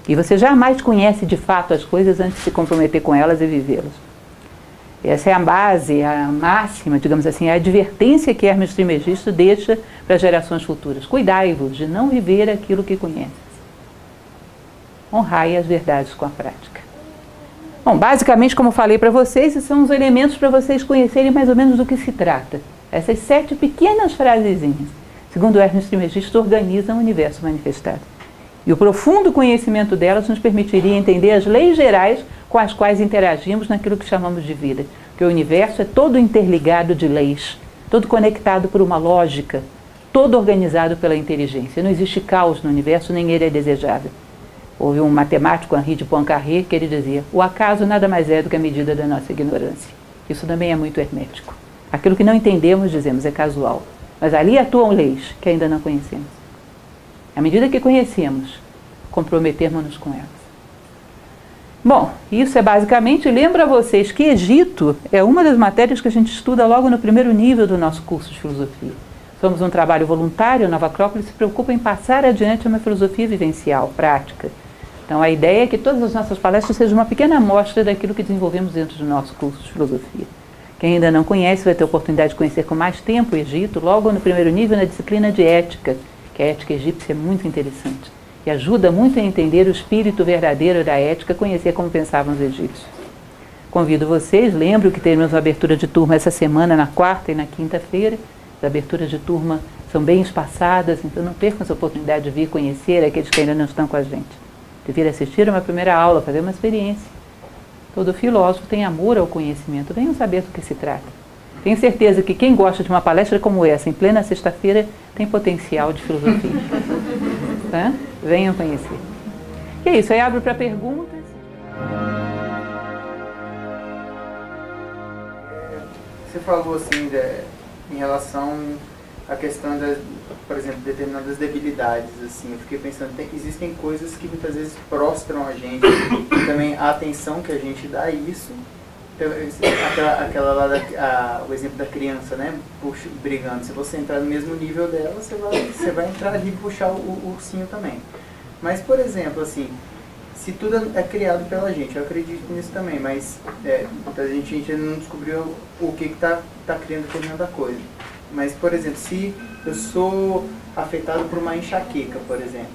E você jamais conhece de fato as coisas antes de se comprometer com elas e vivê-las. Essa é a base, a máxima, digamos assim, a advertência que Hermes Trismegisto deixa para gerações futuras. Cuidai-vos de não viver aquilo que conheces. Honrai as verdades com a prática. Bom, basicamente, como falei para vocês, esses são os elementos para vocês conhecerem mais ou menos do que se trata. Essas 7 pequenas frasezinhas, segundo Hermes Trismegisto, organizam o universo manifestado. E o profundo conhecimento delas nos permitiria entender as leis gerais com as quais interagimos naquilo que chamamos de vida. Porque o universo é todo interligado de leis, todo conectado por uma lógica, todo organizado pela inteligência. Não existe caos no universo, nem ele é desejável. Houve um matemático, Henri de Poincaré, que ele dizia: o acaso nada mais é do que a medida da nossa ignorância. Isso também é muito hermético. Aquilo que não entendemos, dizemos, é casual. Mas ali atuam leis que ainda não conhecemos. À medida que conhecemos, comprometermos-nos com elas. Bom, isso é basicamente, lembro a vocês que Egito é uma das matérias que a gente estuda logo no primeiro nível do nosso curso de filosofia. Somos um trabalho voluntário, a Nova Acrópole se preocupa em passar adiante uma filosofia vivencial, prática. Então a ideia é que todas as nossas palestras sejam uma pequena amostra daquilo que desenvolvemos dentro do nosso curso de filosofia. Quem ainda não conhece vai ter a oportunidade de conhecer com mais tempo o Egito, logo no primeiro nível na disciplina de ética, que a ética egípcia é muito interessante e ajuda muito a entender o espírito verdadeiro da ética, conhecer como pensavam os egípcios. Convido vocês, lembro que teremos uma abertura de turma essa semana, na 4ª e na 5ª-feira. As aberturas de turma são bem espaçadas, então não percam essa oportunidade de vir conhecer aqueles que ainda não estão com a gente. De vir assistir a uma primeira aula, fazer uma experiência. Todo filósofo tem amor ao conhecimento, venham saber do que se trata. Tenho certeza que quem gosta de uma palestra como essa, em plena sexta-feira, tem potencial de filosofia. Tá? Venham conhecer. E é isso, aí abro para perguntas. Você falou assim, em relação à questão das, por exemplo, determinadas debilidades, assim, eu fiquei pensando, existem coisas que muitas vezes prostram a gente, e também a atenção que a gente dá a isso, aquela lá, o exemplo da criança, né, brigando, se você entrar no mesmo nível dela, você vai entrar ali e puxar o ursinho também. Mas, por exemplo, assim, se tudo é criado pela gente, eu acredito nisso também, mas a gente ainda não descobriu o que está criando determinada coisa. Mas, por exemplo, se eu sou afetado por uma enxaqueca, por exemplo,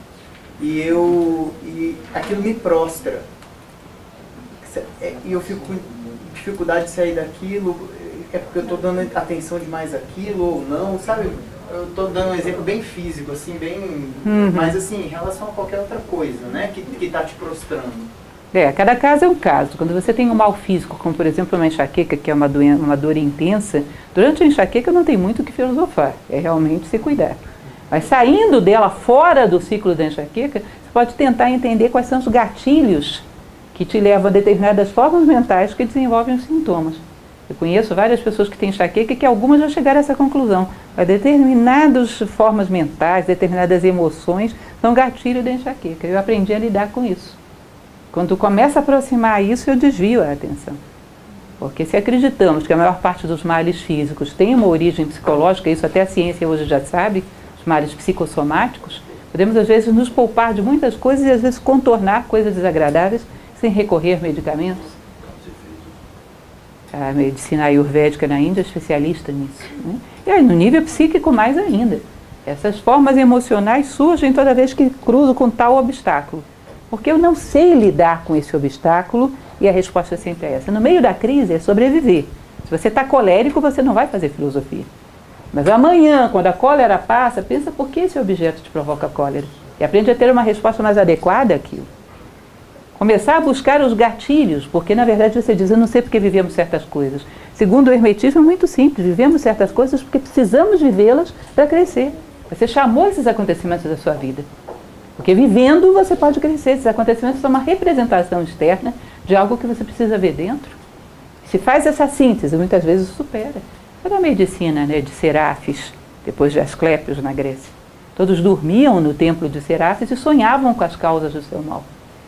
e aquilo me prostra, e eu fico com dificuldade de sair daquilo, é porque eu estou dando atenção demais àquilo ou não, sabe? Eu estou dando um exemplo bem físico, assim, bem... Mas, assim, em relação a qualquer outra coisa, né? Que está te prostrando. Cada caso é um caso. Quando você tem um mal físico, como, por exemplo, uma enxaqueca, que é uma dor intensa, durante a enxaqueca não tem muito o que filosofar. É realmente se cuidar. Mas saindo dela, fora do ciclo da enxaqueca, você pode tentar entender quais são os gatilhos que te levam a determinadas formas mentais que desenvolvem os sintomas. Eu conheço várias pessoas que têm enxaqueca e que algumas já chegaram a essa conclusão. Determinadas formas mentais, determinadas emoções são gatilho da enxaqueca. Eu aprendi a lidar com isso. Quando começa a aproximar isso, eu desvio a atenção. Porque se acreditamos que a maior parte dos males físicos tem uma origem psicológica, isso até a ciência hoje já sabe, os males psicossomáticos, podemos às vezes nos poupar de muitas coisas e às vezes contornar coisas desagradáveis sem recorrer a medicamentos. A medicina ayurvédica na Índia é especialista nisso, né? E aí, no nível psíquico mais ainda. Essas formas emocionais surgem toda vez que cruzo com tal obstáculo. Porque eu não sei lidar com esse obstáculo e a resposta sempre é essa. No meio da crise é sobreviver. Se você está colérico, você não vai fazer filosofia. Mas amanhã, quando a cólera passa, pensa por que esse objeto te provoca cólera. E aprende a ter uma resposta mais adequada àquilo. Começar a buscar os gatilhos, porque na verdade você diz, eu não sei porque vivemos certas coisas. Segundo o hermetismo é muito simples, vivemos certas coisas porque precisamos vivê-las para crescer. Você chamou esses acontecimentos da sua vida. Porque vivendo você pode crescer, esses acontecimentos são uma representação externa de algo que você precisa ver dentro. Se faz essa síntese, muitas vezes supera. É da medicina, né, de Serafes, depois de Asclépios na Grécia. Todos dormiam no templo de Serafes e sonhavam com as causas do seu mal.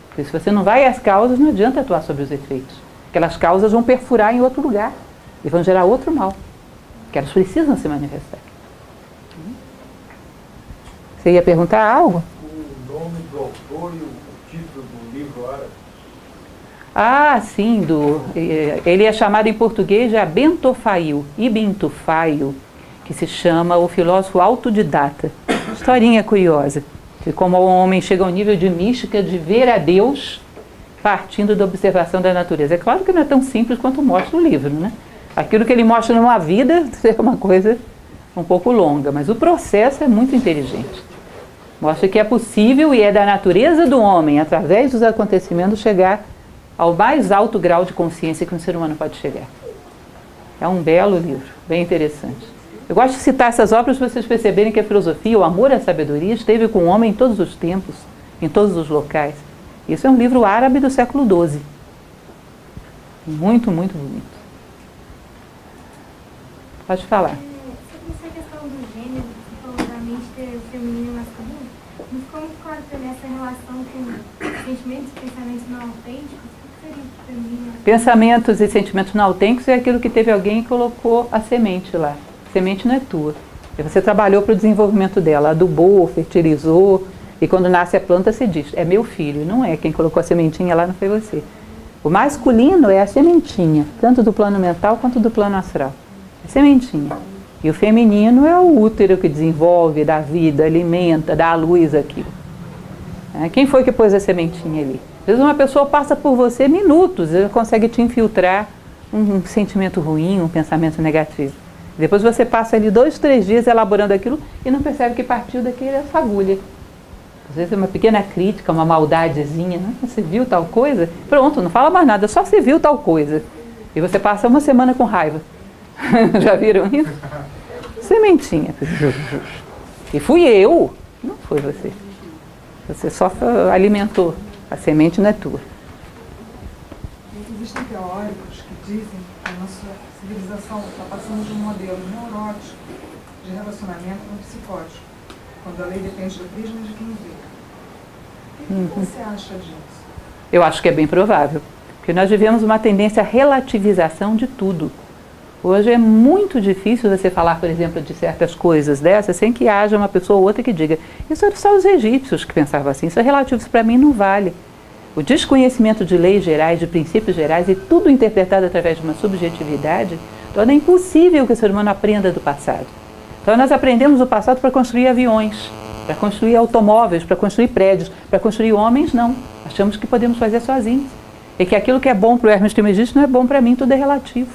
Porque se você não vai às causas, não adianta atuar sobre os efeitos. Aquelas causas vão perfurar em outro lugar e vão gerar outro mal. Que elas precisam se manifestar. Você ia perguntar algo? O nome do autor e o título do livro árabe. Ah, sim. Ele é chamado em português de Ibn Tufayl, que se chama O Filósofo Autodidata. Historinha curiosa. De como o homem chega ao nível de mística de ver a Deus partindo da observação da natureza. É claro que não é tão simples quanto mostra o livro, né? Aquilo que ele mostra numa vida é uma coisa um pouco longa, mas o processo é muito inteligente. Mostra que é possível e é da natureza do homem, através dos acontecimentos, chegar ao mais alto grau de consciência que um ser humano pode chegar. É um belo livro, bem interessante. Eu gosto de citar essas obras para vocês perceberem que a filosofia, o amor à sabedoria, esteve com o homem em todos os tempos, em todos os locais. Isso é um livro árabe do século XII. Muito, muito bonito. Pode falar. Sobre essa questão do gênero, você falou da mente feminina e masculina, mas como claro também essa relação com sentimentos e pensamentos não autênticos, o que seria feminino? Pensamentos e sentimentos não autênticos é aquilo que teve alguém que colocou a semente lá. A semente não é tua. E você trabalhou para o desenvolvimento dela, adubou, fertilizou, e quando nasce a planta você diz, é meu filho. Não é, quem colocou a sementinha lá não foi você. O masculino é a sementinha, tanto do plano mental quanto do plano astral. É sementinha. E o feminino é o útero que desenvolve, dá vida, alimenta, dá à luz aquilo. Quem foi que pôs a sementinha ali? Às vezes uma pessoa passa por você minutos, ela consegue te infiltrar um sentimento ruim, um pensamento negativo. Depois você passa ali 2, 3 dias elaborando aquilo e não percebe que partiu daquela fagulha. Às vezes é uma pequena crítica, uma maldadezinha, né? Você viu tal coisa? Pronto, não fala mais nada, só se viu tal coisa. E você passa uma semana com raiva. Já viram isso? Sementinha. E fui eu, não foi você. Você só alimentou. A semente não é tua. Existem teóricos que dizem que a nossa civilização está passando de um modelo neurótico de relacionamento para um psicótico, quando a lei depende do prisma de quem vê. O que você acha disso? Eu acho que é bem provável, porque nós vivemos uma tendência à relativização de tudo. Hoje é muito difícil você falar, por exemplo, de certas coisas dessas sem que haja uma pessoa ou outra que diga isso eram só os egípcios que pensavam assim, isso é relativo, isso para mim não vale. O desconhecimento de leis gerais, de princípios gerais e tudo interpretado através de uma subjetividade torna impossível que o ser humano aprenda do passado. Então nós aprendemos do passado para construir aviões, para construir automóveis, para construir prédios, para construir homens, não. Achamos que podemos fazer sozinhos. E que aquilo que é bom para o Hermes Trismegisto não é bom para mim, tudo é relativo.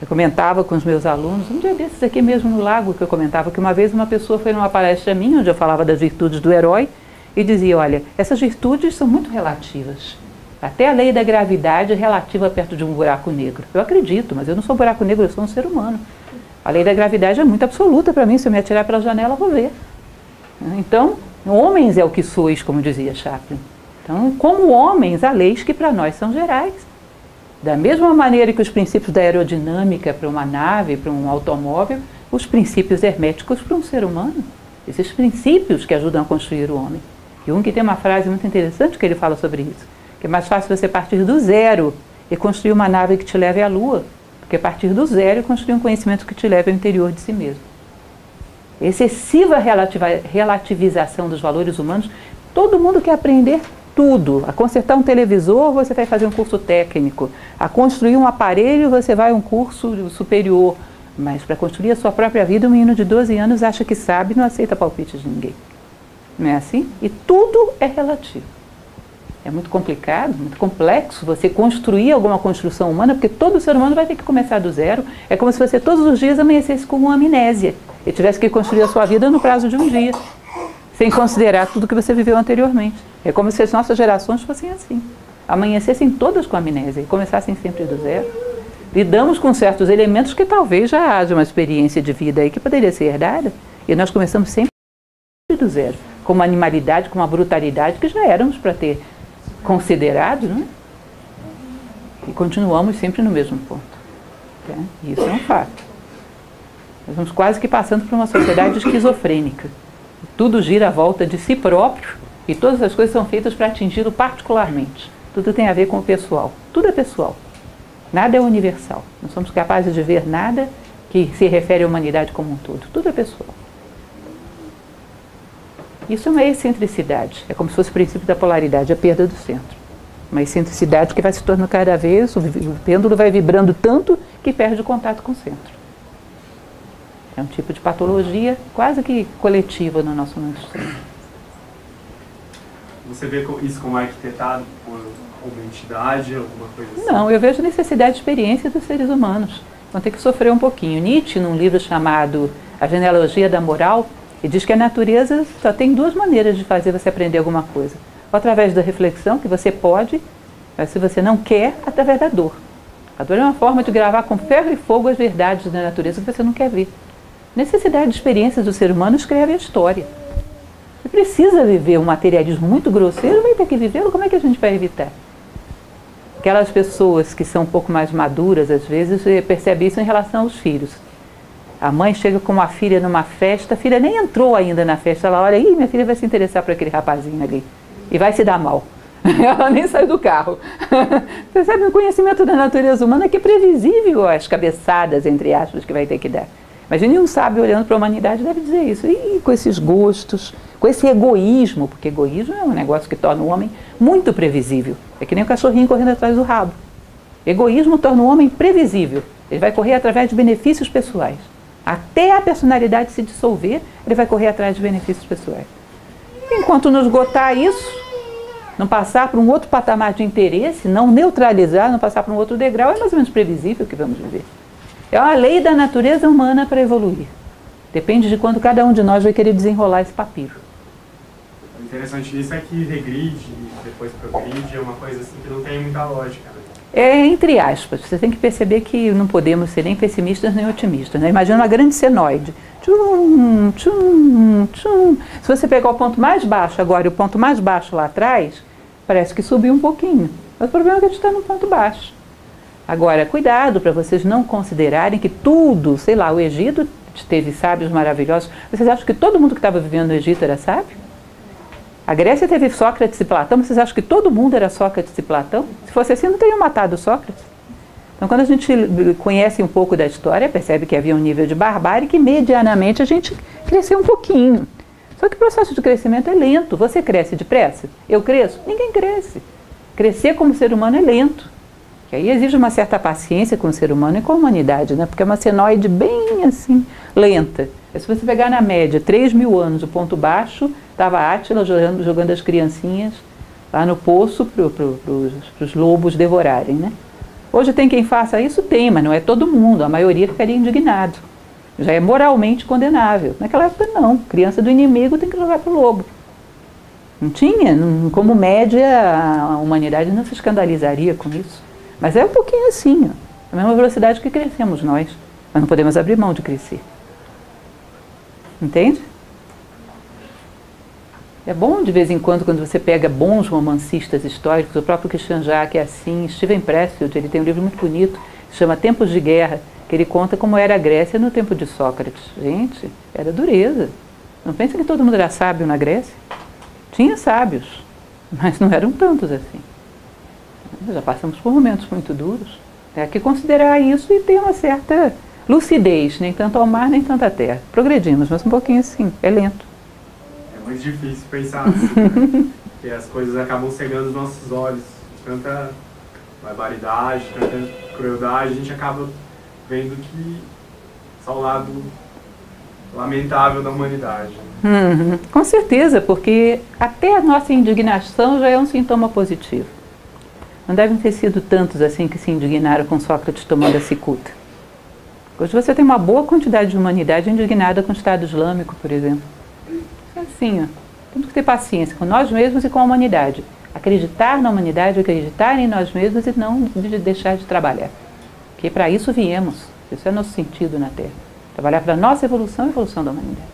Eu comentava com os meus alunos, um dia desses aqui mesmo no Lago, que eu comentava que uma vez uma pessoa foi numa palestra minha, onde eu falava das virtudes do herói, e dizia, olha, essas virtudes são muito relativas. Até a lei da gravidade é relativa perto de um buraco negro. Eu acredito, mas eu não sou um buraco negro, eu sou um ser humano. A lei da gravidade é muito absoluta para mim, se eu me atirar pela janela, eu vou ver. Então, homens é o que sois, como dizia Chaplin. Então, como homens, há leis que para nós são gerais. Da mesma maneira que os princípios da aerodinâmica para uma nave, para um automóvel, os princípios herméticos para um ser humano. Esses princípios que ajudam a construir o homem. Jung tem uma frase muito interessante que ele fala sobre isso, que é mais fácil você partir do zero e construir uma nave que te leve à Lua, do que partir do zero e construir um conhecimento que te leve ao interior de si mesmo. Excessiva relativização dos valores humanos, todo mundo quer aprender tudo. A consertar um televisor, você vai fazer um curso técnico. A construir um aparelho, você vai a um curso superior. Mas para construir a sua própria vida, um menino de 12 anos acha que sabe e não aceita palpite de ninguém. Não é assim? E tudo é relativo. É muito complicado, muito complexo você construir alguma construção humana, porque todo ser humano vai ter que começar do zero. É como se você todos os dias amanhecesse com uma amnésia e tivesse que construir a sua vida no prazo de um dia, sem considerar tudo que você viveu anteriormente. É como se as nossas gerações fossem assim. Amanhecessem todas com amnésia e começassem sempre do zero. Lidamos com certos elementos que talvez já haja uma experiência de vida aí que poderia ser herdada, e nós começamos sempre do zero, com uma animalidade, com uma brutalidade que já éramos para ter considerado, não é? E continuamos sempre no mesmo ponto. Tá? E isso é um fato. Nós vamos quase que passando por uma sociedade esquizofrênica. Tudo gira à volta de si próprio e todas as coisas são feitas para atingi-lo particularmente. Tudo tem a ver com o pessoal. Tudo é pessoal. Nada é universal. Não somos capazes de ver nada que se refere à humanidade como um todo. Tudo é pessoal. Isso é uma excentricidade. É como se fosse o princípio da polaridade, a perda do centro. Uma excentricidade que vai se tornando cada vez, o pêndulo vai vibrando tanto que perde o contato com o centro. É um tipo de patologia quase que coletiva no nosso mundo extremo. Você vê isso como arquitetado por alguma entidade, alguma coisa assim? Não, eu vejo necessidade de experiência dos seres humanos. Vão ter que sofrer um pouquinho. Nietzsche, num livro chamado A Genealogia da Moral, ele diz que a natureza só tem duas maneiras de fazer você aprender alguma coisa. Ou através da reflexão, que você pode, mas se você não quer, através da dor. A dor é uma forma de gravar com ferro e fogo as verdades da natureza que você não quer ver. Necessidade de experiências do ser humano escreve a história. Você precisa viver um materialismo muito grosseiro, vai ter que vivê-lo, como é que a gente vai evitar? Aquelas pessoas que são um pouco mais maduras, às vezes, percebem isso em relação aos filhos. A mãe chega com uma filha numa festa, a filha nem entrou ainda na festa, ela olha, minha filha vai se interessar por aquele rapazinho ali, e vai se dar mal. Ela nem saiu do carro. Percebe o conhecimento da natureza humana que é previsível as cabeçadas, entre aspas, que vai ter que dar. Imagine um sábio olhando para a humanidade deve dizer isso. E com esses gostos, com esse egoísmo, porque egoísmo é um negócio que torna o homem muito previsível. É que nem o cachorrinho correndo atrás do rabo. Egoísmo torna o homem previsível. Ele vai correr através de benefícios pessoais. Até a personalidade se dissolver, ele vai correr atrás de benefícios pessoais. Enquanto não esgotar isso, não passar para um outro patamar de interesse, não neutralizar, não passar para um outro degrau, é mais ou menos previsível que vamos viver. É uma lei da natureza humana para evoluir. Depende de quando cada um de nós vai querer desenrolar esse papiro. O interessante disso é que regride, depois progride, é uma coisa assim que não tem muita lógica. Né? É entre aspas. Você tem que perceber que não podemos ser nem pessimistas nem otimistas. Né? Imagina uma grande senoide. Tchum, tchum, tchum. Se você pegar o ponto mais baixo agora e o ponto mais baixo lá atrás, parece que subiu um pouquinho. Mas o problema é que a gente está no ponto baixo. Agora, cuidado para vocês não considerarem que tudo, sei lá, o Egito teve sábios maravilhosos. Vocês acham que todo mundo que estava vivendo no Egito era sábio? A Grécia teve Sócrates e Platão, vocês acham que todo mundo era Sócrates e Platão? Se fosse assim, não teriam matado Sócrates. Então, quando a gente conhece um pouco da história, percebe que havia um nível de barbárie que, medianamente, a gente cresceu um pouquinho. Só que o processo de crescimento é lento. Você cresce depressa? Eu cresço? Ninguém cresce. Crescer como ser humano é lento. Que aí exige uma certa paciência com o ser humano e com a humanidade, né? Porque é uma senoide bem, assim, lenta. Se você pegar na média 3.000 anos, o ponto baixo, estava Átila jogando as criancinhas lá no poço para os lobos devorarem, né? Hoje tem quem faça isso? Tem, mas não é todo mundo. A maioria ficaria indignado. Já é moralmente condenável. Naquela época não. Criança do inimigo tem que jogar para o lobo. Não tinha. Como média, a humanidade não se escandalizaria com isso. Mas é um pouquinho assim, ó. A mesma velocidade que crescemos nós. Mas não podemos abrir mão de crescer. Entende? É bom de vez em quando você pega bons romancistas históricos, o próprio Christian Jacques é assim, Steven Pressfield, ele tem um livro muito bonito, que chama Tempos de Guerra, que ele conta como era a Grécia no tempo de Sócrates. Gente, era dureza. Não pensa que todo mundo era sábio na Grécia? Tinha sábios, mas não eram tantos assim. Já passamos por momentos muito duros. Tem que considerar isso e ter uma certa lucidez, nem tanto ao mar, nem tanto à terra. Progredimos, mas um pouquinho assim, é lento. É muito difícil pensar assim, né? Porque as coisas acabam cegando os nossos olhos. Tanta barbaridade, tanta crueldade, a gente acaba vendo que só o lado lamentável da humanidade. Com certeza, porque até a nossa indignação já é um sintoma positivo. Não devem ter sido tantos assim que se indignaram com Sócrates tomando a cicuta. Hoje você tem uma boa quantidade de humanidade indignada com o Estado Islâmico, por exemplo. Assim, ó, temos que ter paciência com nós mesmos e com a humanidade. Acreditar na humanidade, acreditar em nós mesmos e não deixar de trabalhar. Porque para isso viemos. Isso é nosso sentido na Terra. Trabalhar para a nossa evolução e a evolução da humanidade.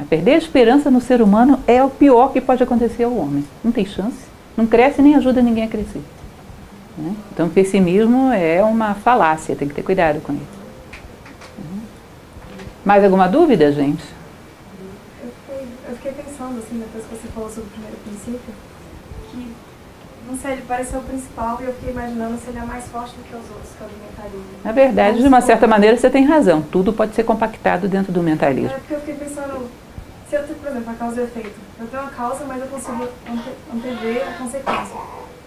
Perder a esperança no ser humano é o pior que pode acontecer ao homem. Não tem chance. Não cresce nem ajuda ninguém a crescer. Né? Então o pessimismo é uma falácia, tem que ter cuidado com isso. Mais alguma dúvida, gente? Eu fiquei pensando, assim, depois que você falou sobre o primeiro princípio, que, não sei, ele parece ser o principal e eu fiquei imaginando se ele é mais forte do que os outros, que é o do mentalismo. Na verdade, de uma certa maneira, você tem razão. Tudo pode ser compactado dentro do mentalismo. É porque eu fiquei pensando, se eu tenho, por exemplo, a causa e o efeito. Eu tenho uma causa, mas eu consigo antever a consequência.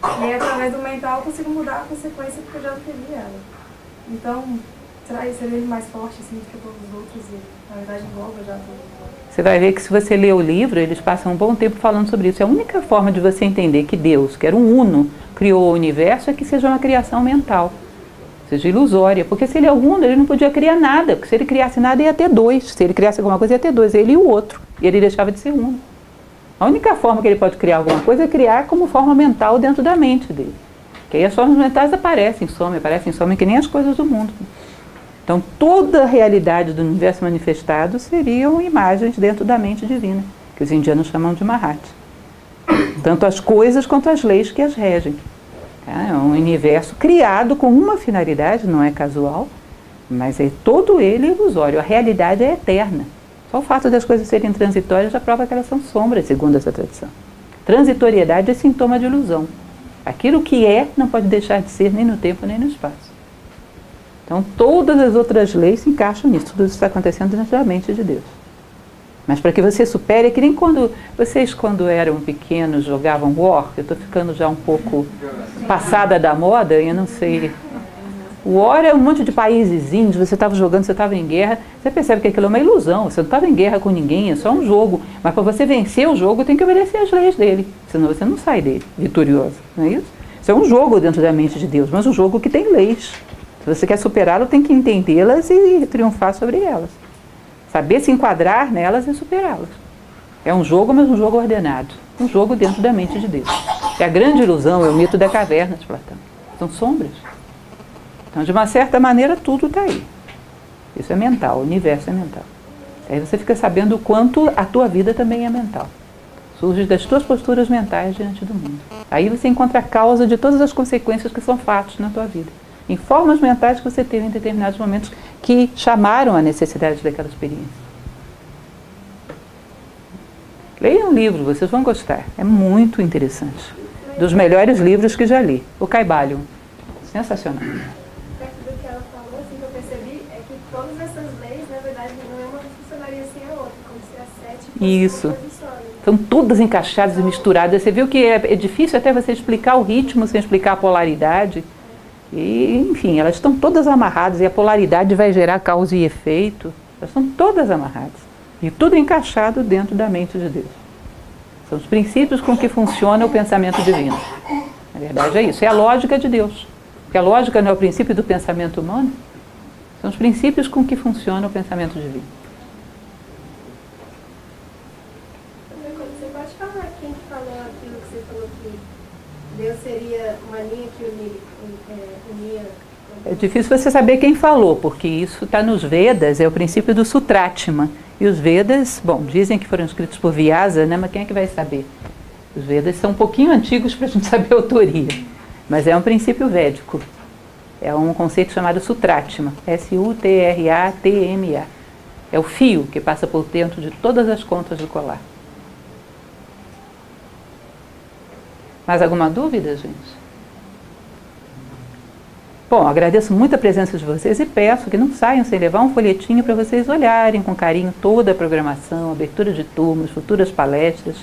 E aí, através do mental, eu consigo mudar a consequência porque eu já antevi ela. Então, será que seria ele mais forte, assim, do que todos os outros e, na verdade, engloba já tudo? Você vai ver que se você ler o livro, eles passam um bom tempo falando sobre isso. A única forma de você entender que Deus, que era um uno, criou o universo é que seja uma criação mental, seja ilusória. Porque se ele é uno, ele não podia criar nada. Porque se ele criasse nada, ia ter dois. Se ele criasse alguma coisa, ia ter dois. Ele e o outro. E ele deixava de ser uno. A única forma que ele pode criar alguma coisa é criar como forma mental dentro da mente dele. Que aí as formas mentais aparecem que nem as coisas do mundo. Então, toda a realidade do universo manifestado seriam imagens dentro da mente divina, que os indianos chamam de Mahat. Tanto as coisas quanto as leis que as regem. É um universo criado com uma finalidade, não é casual, mas é todo ele ilusório. A realidade é eterna. Só o fato das coisas serem transitórias já prova que elas são sombras, segundo essa tradição. Transitoriedade é sintoma de ilusão. Aquilo que é não pode deixar de ser nem no tempo nem no espaço. Então, todas as outras leis se encaixam nisso. Tudo isso está acontecendo dentro da mente de Deus. Mas para que você supere, é que nem quando vocês, quando eram pequenos, jogavam War. Eu estou ficando já um pouco passada da moda, eu não sei. O War é um monte de países índios, você estava jogando, você estava em guerra. Você percebe que aquilo é uma ilusão. Você não estava em guerra com ninguém, é só um jogo. Mas para você vencer o jogo, tem que obedecer às leis dele. Senão você não sai dele vitorioso. Não é isso? Isso é um jogo dentro da mente de Deus, mas um jogo que tem leis. Se você quer superá-lo, tem que entendê-las e triunfar sobre elas. Saber se enquadrar nelas e superá-las. É um jogo, mas um jogo ordenado. Um jogo dentro da mente de Deus. E a grande ilusão é o mito da caverna de Platão. São sombras. Então, de uma certa maneira, tudo está aí. Isso é mental, o universo é mental. Aí você fica sabendo o quanto a tua vida também é mental. surge das tuas posturas mentais diante do mundo. Aí você encontra a causa de todas as consequências que são fatos na tua vida, em formas mentais que você teve em determinados momentos que chamaram a necessidade daquela experiência. Leiam um livro, vocês vão gostar, é muito interessante. Dos melhores livros que já li, o Caibalion, sensacional. Perto do que ela falou, assim, que eu percebi, é que todas essas leis, na verdade, não funcionaria sem a outra, como se a 7 fosse Isso. uma coisa só, né? São todas encaixadas e misturadas. Você viu que é difícil até você explicar o ritmo sem explicar a polaridade. E, enfim, elas estão todas amarradas e a polaridade vai gerar causa e efeito. Elas estão todas amarradas. E tudo encaixado dentro da mente de Deus. São os princípios com que funciona o pensamento divino. Na verdade é isso, é a lógica de Deus. Porque a lógica não é o princípio do pensamento humano, são os princípios com que funciona o pensamento divino. Você pode falar quem que falou aquilo que você falou que Deus seria uma linha que unia... É difícil você saber quem falou, porque isso está nos Vedas, é o princípio do Sutratma. E os Vedas, bom, dizem que foram escritos por Vyasa, né? Mas quem é que vai saber? Os Vedas são um pouquinho antigos para a gente saber a autoria, mas é um princípio védico. É um conceito chamado Sutratma, S-U-T-R-A-T-M-A. É o fio que passa por dentro de todas as contas do colar. Mais alguma dúvida, gente? Bom, agradeço muito a presença de vocês e peço que não saiam sem levar um folhetinho para vocês olharem com carinho toda a programação, abertura de turmas, futuras palestras.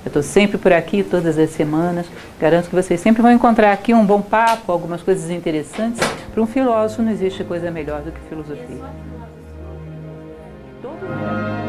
Eu estou sempre por aqui, todas as semanas. Garanto que vocês sempre vão encontrar aqui um bom papo, algumas coisas interessantes. Para um filósofo não existe coisa melhor do que filosofia. Todo mundo.